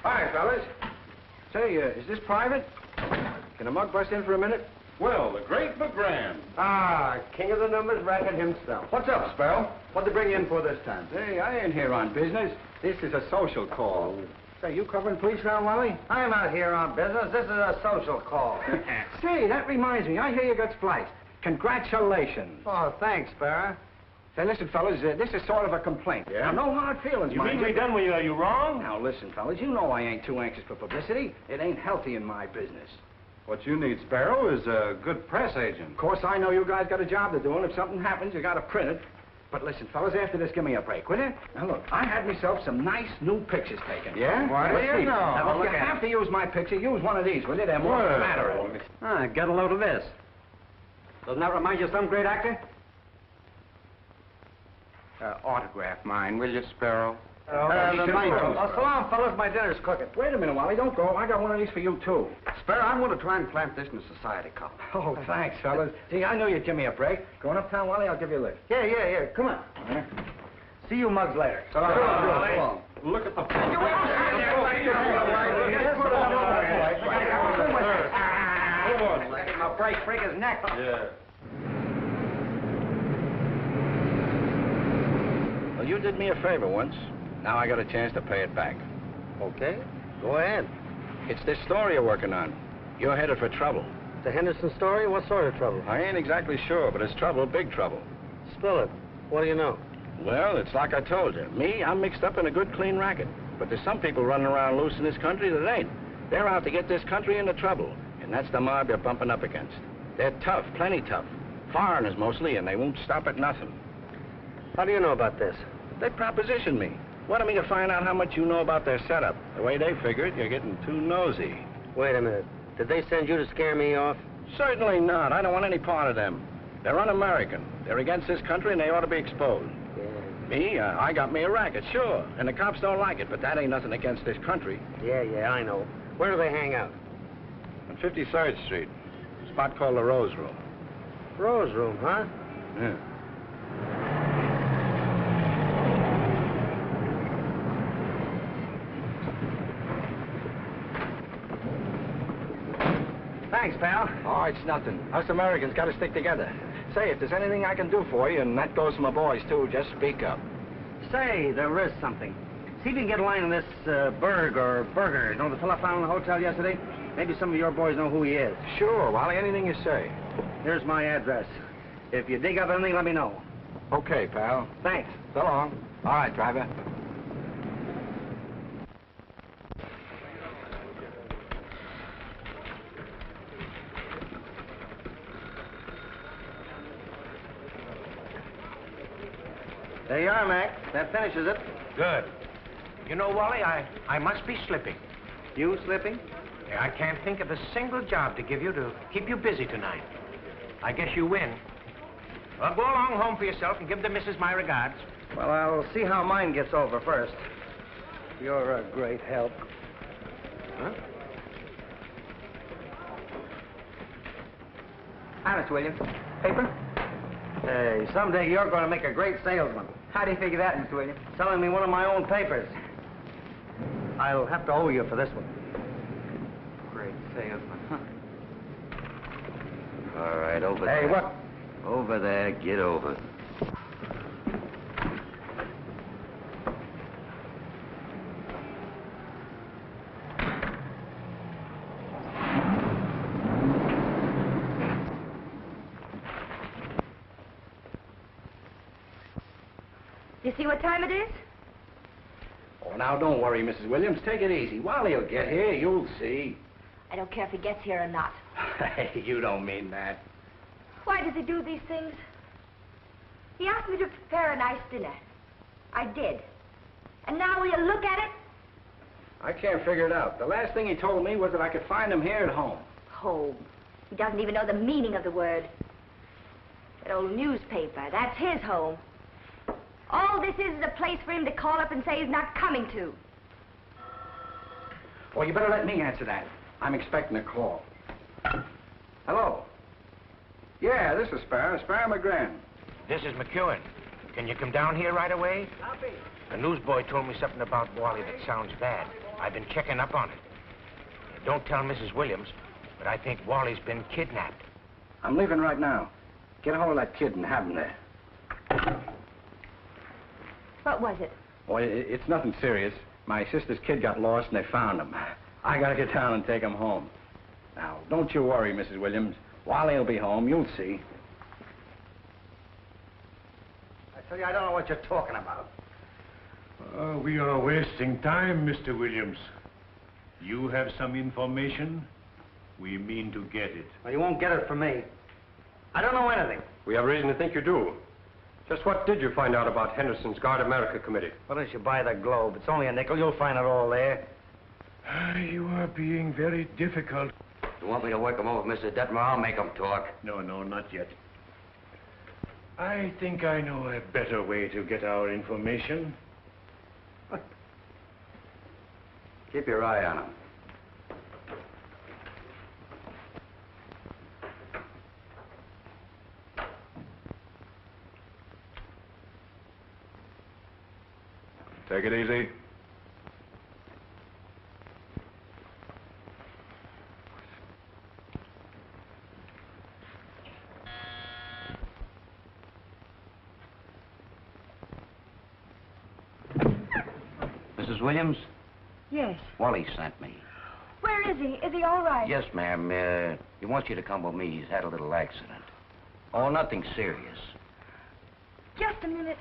Hi, fellas. Say, is this private? Can a mug bust in for a minute? Well, the great McGraun. Ah, king of the numbers racket himself. What's up, Sparrow? What'd they bring you in for this time? Hey, I ain't here on business. This is a social call. Say, you covering police now, Wally? I'm out here on business. This is a social call. Say, that reminds me. I hear you got spliced. Congratulations. Oh, thanks, Sparrow. Say, listen, fellas, this is sort of a complaint. Yeah? Now, no hard feelings, You mind mean we done with you? Are you wrong? Now, listen, fellas, you know I ain't too anxious for publicity. It ain't healthy in my business. What you need, Sparrow, is a good press agent. Of course, I know you guys got a job to do, and if something happens, you got to print it. But listen, fellas, after this, give me a break, will you? Now, look, I had myself some nice new pictures taken. Yeah? Why do you know? Now, Look if you at have to use my picture, use one of these, will you? They're more flattering. Ah, get a load of this. Doesn't that remind you of some great actor? Autograph mine, will you, Sparrow? Mine too. Oh, so long, fellas. My dinner's cooking. Wait a minute, Wally. Don't go. I got one of these for you, too. Sparrow, I'm going to try and plant this in a society column. Oh, thanks, fellas. Gee, I knew you'd give me a break. Going uptown, Wally, I'll give you a lift. Yeah. Come on. See you mugs later. So long. Look at the... I'll break his neck. Yeah. Well, you did me a favor once. Now I got a chance to pay it back. Okay. Go ahead. It's this story you're working on. You're headed for trouble. The Henderson story? What sort of trouble? I ain't exactly sure, but it's trouble, big trouble. Spill it. What do you know? Well, it's like I told you. Me, I'm mixed up in a good, clean racket. But there's some people running around loose in this country that ain't. They're out to get this country into trouble. And that's the mob you're bumping up against. They're tough, plenty tough. Foreigners mostly, and they won't stop at nothing. How do you know about this? They propositioned me. Wanted me to find out how much you know about their setup. The way they figure it, you're getting too nosy. Wait a minute. Did they send you to scare me off? Certainly not. I don't want any part of them. They're un-American. They're against this country, and they ought to be exposed. Me, I got me a racket, sure. And the cops don't like it, but that ain't nothing against this country. Yeah, I know. Where do they hang out? On 53rd Street. A spot called the Rose Room. Rose Room, huh? Yeah. Thanks, pal. Oh, it's nothing. Us Americans got to stick together. Say, if there's anything I can do for you, and that goes for my boys, too, just speak up. Say, there is something. See if you can get a line on this Burger. You know the fella found in the hotel yesterday? Maybe some of your boys know who he is. Sure, Wally, anything you say. Here's my address. If you dig up anything, let me know. Okay, pal. Thanks. So long. All right, driver. There you are, Mac. That finishes it. Good. You know, Wally, I must be slipping. You slipping? I can't think of a single job to give you to keep you busy tonight. I guess you win. Well, go along home for yourself and give the missus my regards. Well, I'll see how mine gets over first. You're a great help. Huh? Hi, Miss Williams. Paper? Hey, someday you're going to make a great salesman. How do you figure that, Miss Williams? Selling me one of my own papers. I'll have to owe you for this one. Great salesman, huh? All right, over there. Hey, what? Over there, get over. You see what time it is? Oh, now, don't worry, Mrs. Williams. Take it easy. Wally'll get here. You'll see. I don't care if he gets here or not. Hey, you don't mean that. Why does he do these things? He asked me to prepare a nice dinner. I did. And now will you look at it? I can't figure it out. The last thing he told me was that I could find him here at home. Home. He doesn't even know the meaning of the word. That old newspaper, that's his home. All this is a place for him to call up and say he's not coming to. Well, you better let me answer that. I'm expecting a call. Hello? Yeah, this is Sparrow McGraun. This is MacEwan. Can you come down here right away? Copy. The newsboy told me something about Wally that sounds bad. I've been checking up on it. Don't tell Mrs. Williams, but I think Wally's been kidnapped. I'm leaving right now. Get a hold of that kid and have him there. What was it? Well, it's nothing serious. My sister's kid got lost and they found him. I gotta get down and take him home. Now, don't you worry, Mrs. Williams. Wally'll be home, you'll see. I tell you, I don't know what you're talking about. We are wasting time, Mr. Williams. You have some information. We mean to get it. Well, you won't get it from me. I don't know anything. We have reason to think you do. Just what did you find out about Henderson's Guard America Committee? Well, as you buy the Globe, it's only a nickel. You'll find it all there. You are being very difficult. You want me to work him over, Mr. Detmar? I'll make him talk. No, not yet. I think I know a better way to get our information. Keep your eye on him. Take it easy. Mrs. Williams? Yes. Wally sent me. Where is he? Is he all right? Yes, ma'am. He wants you to come with me. He's had a little accident. Oh, nothing serious. Just a minute.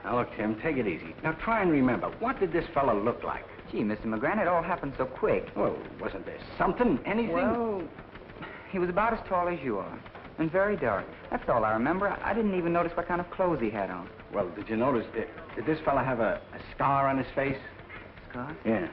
Now, look, Tim, take it easy. Now, try and remember, what did this fella look like? Gee, Mr. McGraun, it all happened so quick. Well, wasn't there something, anything? Well, he was about as tall as you are, and very dark. That's all I remember. I didn't even notice what kind of clothes he had on. Well, did you notice, did this fella have a scar on his face? Scar? Yeah.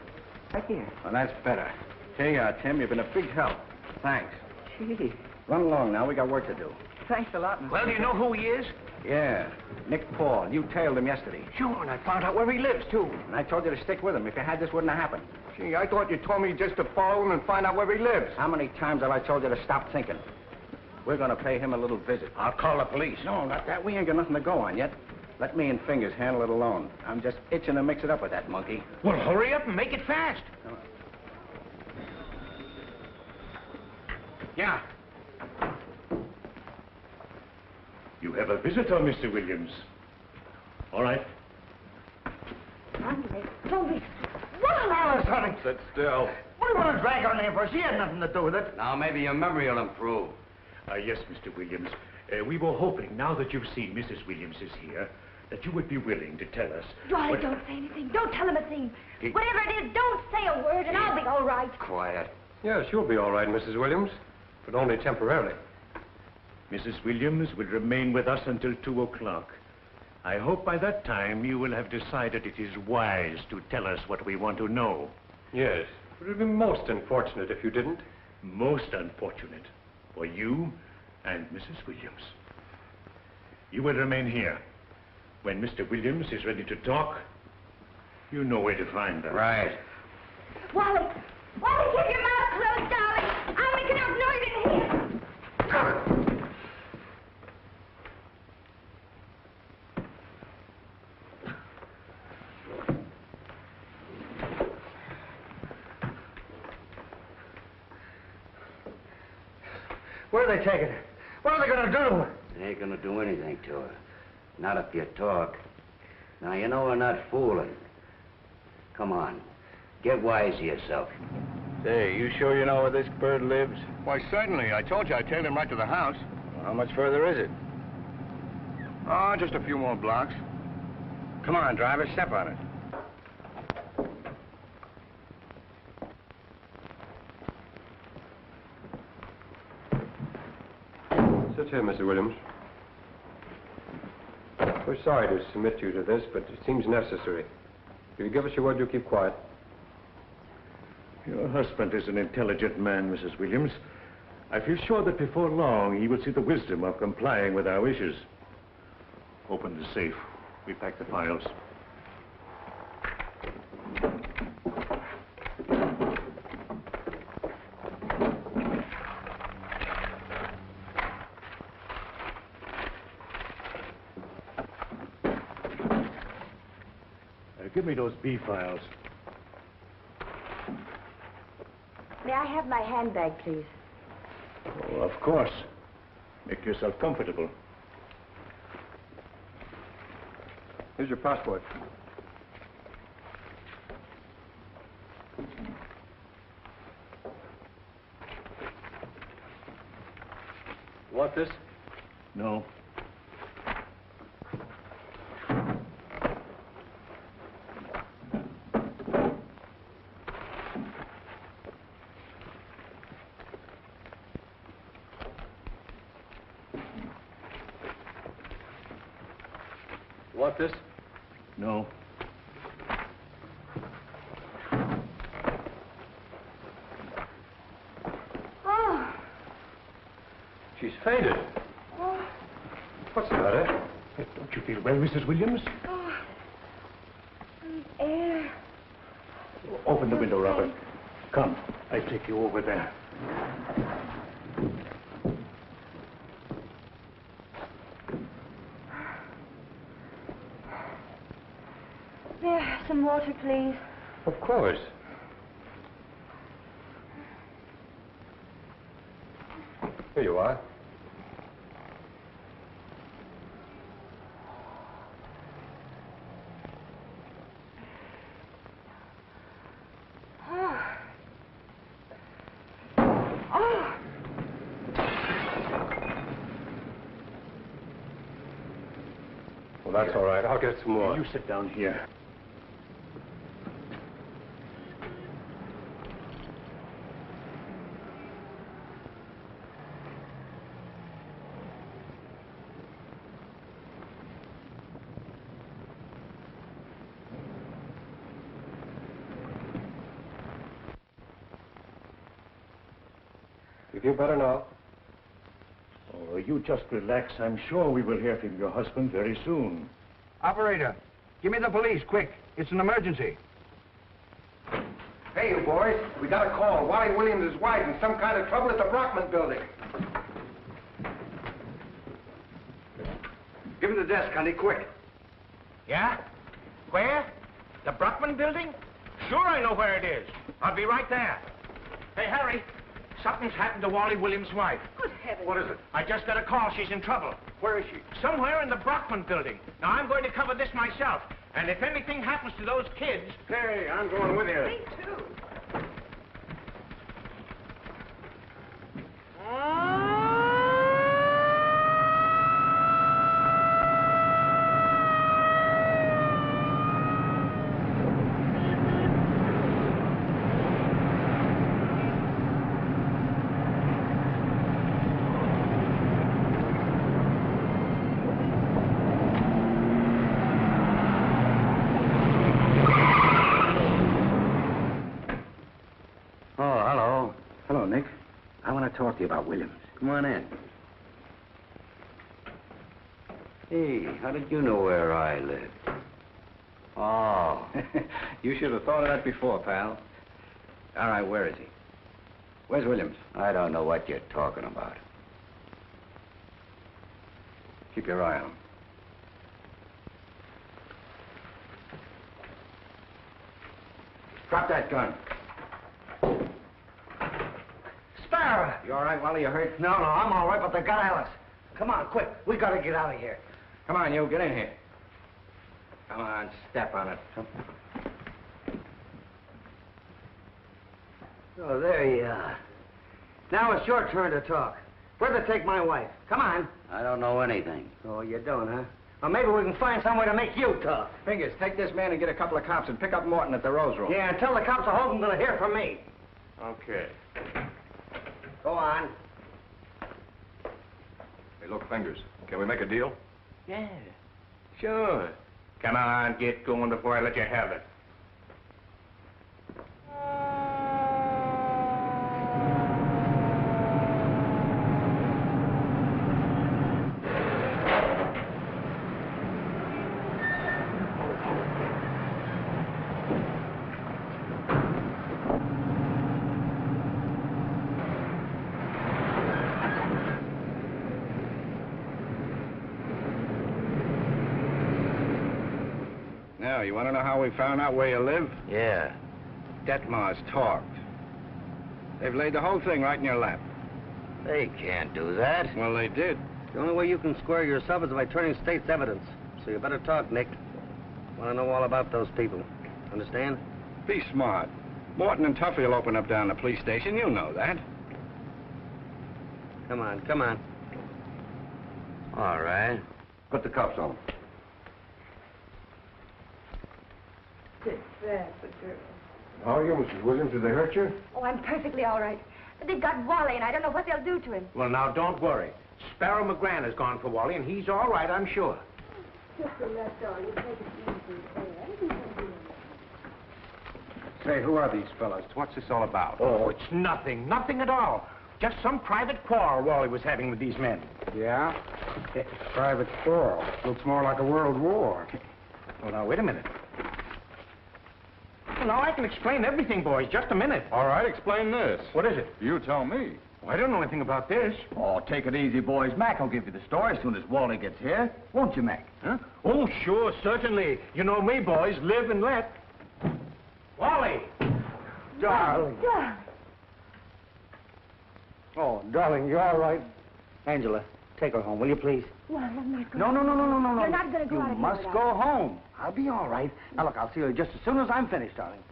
Right here. Well, that's better. Here you are, Tim. You've been a big help. Thanks. Gee. Run along now. We got work to do. Thanks a lot, Mr. Well, do you know who he is? Yeah. Nick Paul. You tailed him yesterday. Sure, and I found out where he lives, too. And I told you to stick with him. If you had, this wouldn't have happened. Gee, I thought you told me just to follow him and find out where he lives. How many times have I told you to stop thinking? We're going to pay him a little visit. I'll call the police. No, not that. We ain't got nothing to go on yet. Let me and Fingers handle it alone. I'm just itching to mix it up with that monkey. Well, hurry up and make it fast. Yeah. You have a visitor, Mr. Williams. All right. Don't be... What Alice, honey? Sit still. What do you want to drag her name for? She had nothing to do with it. Now, maybe your memory will improve. Yes, Mr. Williams. We were hoping, now that you've seen Mrs. Williams is here, that you would be willing to tell us... Dolly, don't say anything. Don't tell him a thing. Whatever it is, don't say a word, and I'll be all right. Quiet. Yes, you'll be all right, Mrs. Williams, but only temporarily. Mrs. Williams will remain with us until 2 o'clock. I hope by that time you will have decided it is wise to tell us what we want to know. Yes, it would be most unfortunate if you didn't. Most unfortunate for you and Mrs. Williams. You will remain here. When Mr. Williams is ready to talk, you know where to find her. Right. Wally, keep your mouth closed, darling. I'll make enough noise in here. Where are they taking her? What are they going to do? They ain't gonna do anything to her. Not if you talk. Now, you know we're not fooling. Come on. Get wise to yourself. Say, you sure you know where this bird lives? Why, certainly. I told you I tailed him right to the house. Well, how much further is it? Oh, just a few more blocks. Come on, driver, step on it. Sit here, Mr. Williams. We're sorry to submit you to this, but it seems necessary. If you give us your word, you'll keep quiet. Your husband is an intelligent man, Mrs. Williams. I feel sure that before long he will see the wisdom of complying with our wishes. Open the safe. We pack the files. Give me those B files. May I have my handbag, please? Oh, of course. Make yourself comfortable. Here's your passport. Want this? No. Want this? No. Oh. She's fainted. Oh. What's the matter? Don't you feel well, Mrs. Williams? Oh. Air. Open the window, Robert. Come, I take you over there. There, some water, please. Of course. Here you are. that's all right. I'll get some more. You sit down here. You feel better now? Oh, you just relax. I'm sure we will hear from your husband very soon. Operator, give me the police, quick. It's an emergency. Hey, you boys. We got a call. Wally Williams' wife in some kind of trouble at the Brockman building. Give me the desk, honey, quick. Yeah? Where? The Brockman building? Sure, I know where it is. I'll be right there. Hey, Harry, something's happened to Wally Williams' wife. Good heavens. What is it? I just got a call. She's in trouble. Where is she? Somewhere in the Brockman building. Now, I'm going to cover this myself. And if anything happens to those kids... Hey, I'm going with you. Me too. Talk to you about Williams. Come on in. Hey, how did you know where I lived? Oh. You should have thought of that before, pal. All right, where is he? Where's Williams? I don't know what you're talking about. Keep your eye on him. Drop that gun. Sparrow! You all right, Wally? You hurt? No, I'm all right, but they got Alice. Come on, quick. We gotta get out of here. Come on, you. Get in here. Come on, step on it. Come. Oh, there you are. Now it's your turn to talk. Where'd they take my wife? Come on. I don't know anything. Oh, you don't, huh? Well, maybe we can find some way to make you talk. Fingers, take this man and get a couple of cops and pick up Morton at the Rose Room. Yeah, and tell the cops I hope I'm gonna hear from me. Okay. Go on. Hey, look, Fingers, can we make a deal? Yeah, sure. Come on, get going before I let you have it. Now, you want to know how we found out where you live? Yeah. Detmar's talked. They've laid the whole thing right in your lap. They can't do that. Well, they did. The only way you can square yourself is by turning state's evidence. So you better talk, Nick. Want to know all about those people. Understand? Be smart. Morton and Tuffy will open up down the police station. You know that. Come on, come on. All right. Put the cuffs on. Good, that's a girl. How are you, Mrs. Williams? Did they hurt you? Oh, I'm perfectly all right. But they've got Wally, and I don't know what they'll do to him. Well, now, don't worry. Sparrow McGraun has gone for Wally, and he's all right, I'm sure. Just a left on. You take it easy. Anything can do. Say, who are these fellas? What's this all about? Oh, it's nothing. Nothing at all. Just some private quarrel Wally was having with these men. Yeah? Private quarrel. Looks more like a world war. Well, now, wait a minute. Well, now, I can explain everything, boys. Just a minute. All right, explain this. What is it? You tell me. Well, I don't know anything about this. Oh, take it easy, boys. Mac will give you the story as soon as Wally gets here. Won't you, Mac? Huh? Oh, sure, certainly. You know me, boys. Live and let. Wally! Darling. Darling. Oh, darling, you're all right. Angela, take her home, will you, please? Wally, I'm not going. No. You're not going to go out of You here must without go home. I'll be all right. Now, look, I'll see you just as soon as I'm finished, darling.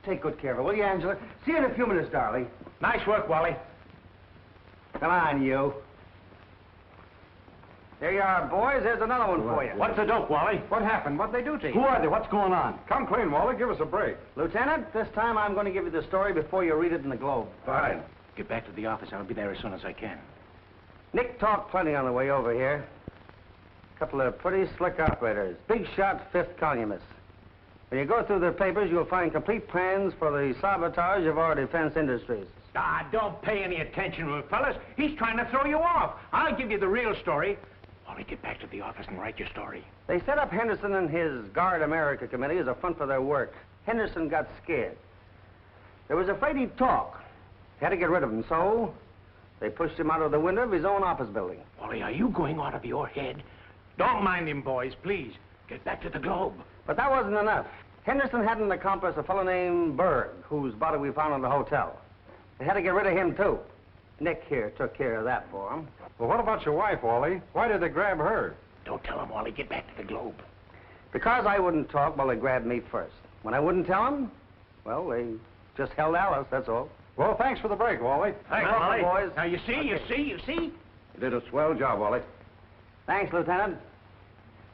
Take good care of her, will you, Angela? See you in a few minutes, darling. Nice work, Wally. Come on, you. There you are, boys. There's another one for you. What's the dope, Wally? What happened? What'd they do to you? Who are they? What's going on? Come clean, Wally. Give us a break. Lieutenant, this time I'm going to give you the story before you read it in the Globe. Fine. Get back to the office. I'll be there as soon as I can. Nick talked plenty on the way over here. A couple of pretty slick operators. Big shot, fifth columnists. When you go through their papers, you'll find complete plans for the sabotage of our defense industries. Ah, don't pay any attention to it, fellas. He's trying to throw you off. I'll give you the real story. Wally, get back to the office and write your story. They set up Henderson and his Guard America committee as a front for their work. Henderson got scared. There was afraid he'd talk. Had to get rid of him, so they pushed him out of the window of his own office building. Wally, are you going out of your head? Don't mind him, boys, please. Get back to the Globe. But that wasn't enough. Henderson had an accomplice, a fellow named Berg, whose body we found in the hotel. They had to get rid of him, too. Nick here took care of that for him. Well, what about your wife, Wally? Why did they grab her? Don't tell him, Wally. Get back to the Globe. Because I wouldn't talk, well, they grabbed me first. When I wouldn't tell them, well, they just held Alice, that's all. Well, thanks for the break, Wally. Thanks, Wally. boys. Now, you see? Okay. You see? You did a swell job, Wally. Thanks, Lieutenant.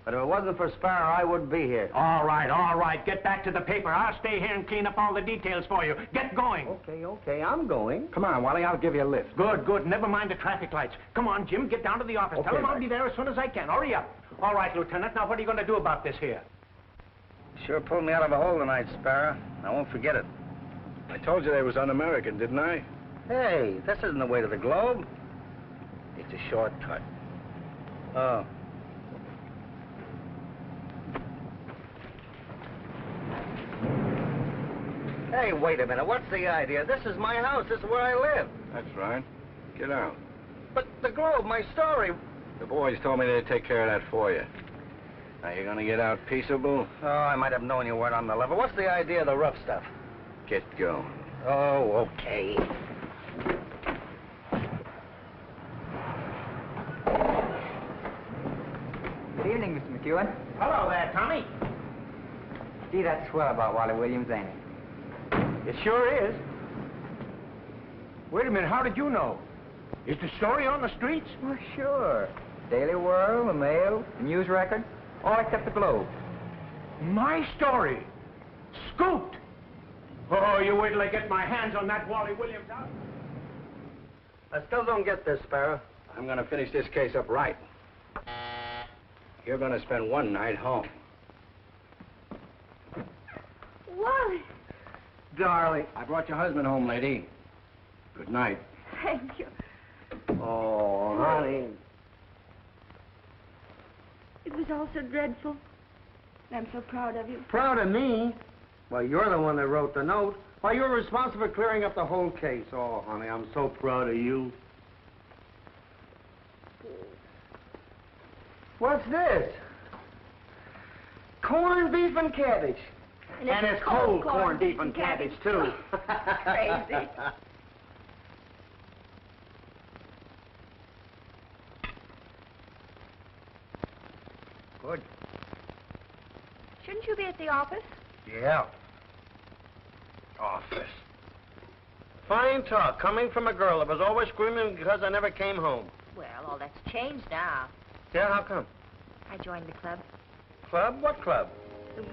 But if it wasn't for Sparrow, I wouldn't be here. All right. Get back to the paper. I'll stay here and clean up all the details for you. Get going. Okay, I'm going. Come on, Wally, I'll give you a lift. Good. Never mind the traffic lights. Come on, Jim, get down to the office. Okay, Tell him I'll Mac. be there as soon as I can. Hurry up. All right, Lieutenant. Now, what are you going to do about this here? Sure pulled me out of a hole tonight, Sparrow. I won't forget it. I told you they was un-American, didn't I? Hey, this isn't the way to the Globe. It's a shortcut. Oh. Hey, wait a minute. What's the idea? This is my house. This is where I live. That's right. Get out. But the Globe, my story. The boys told me they'd take care of that for you. Now, you gonna get out peaceable? Oh, I might have known you weren't on the level. What's the idea of the rough stuff? Get going. Oh, okay. Good evening, Mr. MacEwan. Hello there, Tommy. Gee, that's swell about Wally Williams, ain't it? It sure is. Wait a minute, how did you know? Is the story on the streets? Well, sure. Daily World, the Mail, the News Record, all except the Globe. My story? Scooped? Oh, you wait till I get my hands on that Wally Williams out. I still don't get this, Sparrow. I'm gonna finish this case up right. You're gonna spend one night home. Wally, Darling. I brought your husband home, lady. Good night. thank you. Oh, honey. It was all so dreadful. I'm so proud of you. Proud of me? Well, you're the one that wrote the note. Why, you're responsible for clearing up the whole case. Oh, honey, I'm so proud of you. What's this? Corned beef and cabbage. And it's cold corned beef and cabbage, too. Crazy. Good. Shouldn't you be at the office? Yeah. Office. Fine talk, coming from a girl that was always screaming because I never came home. Well, all that's changed now. Yeah, how come? I joined the club. Club? What club? The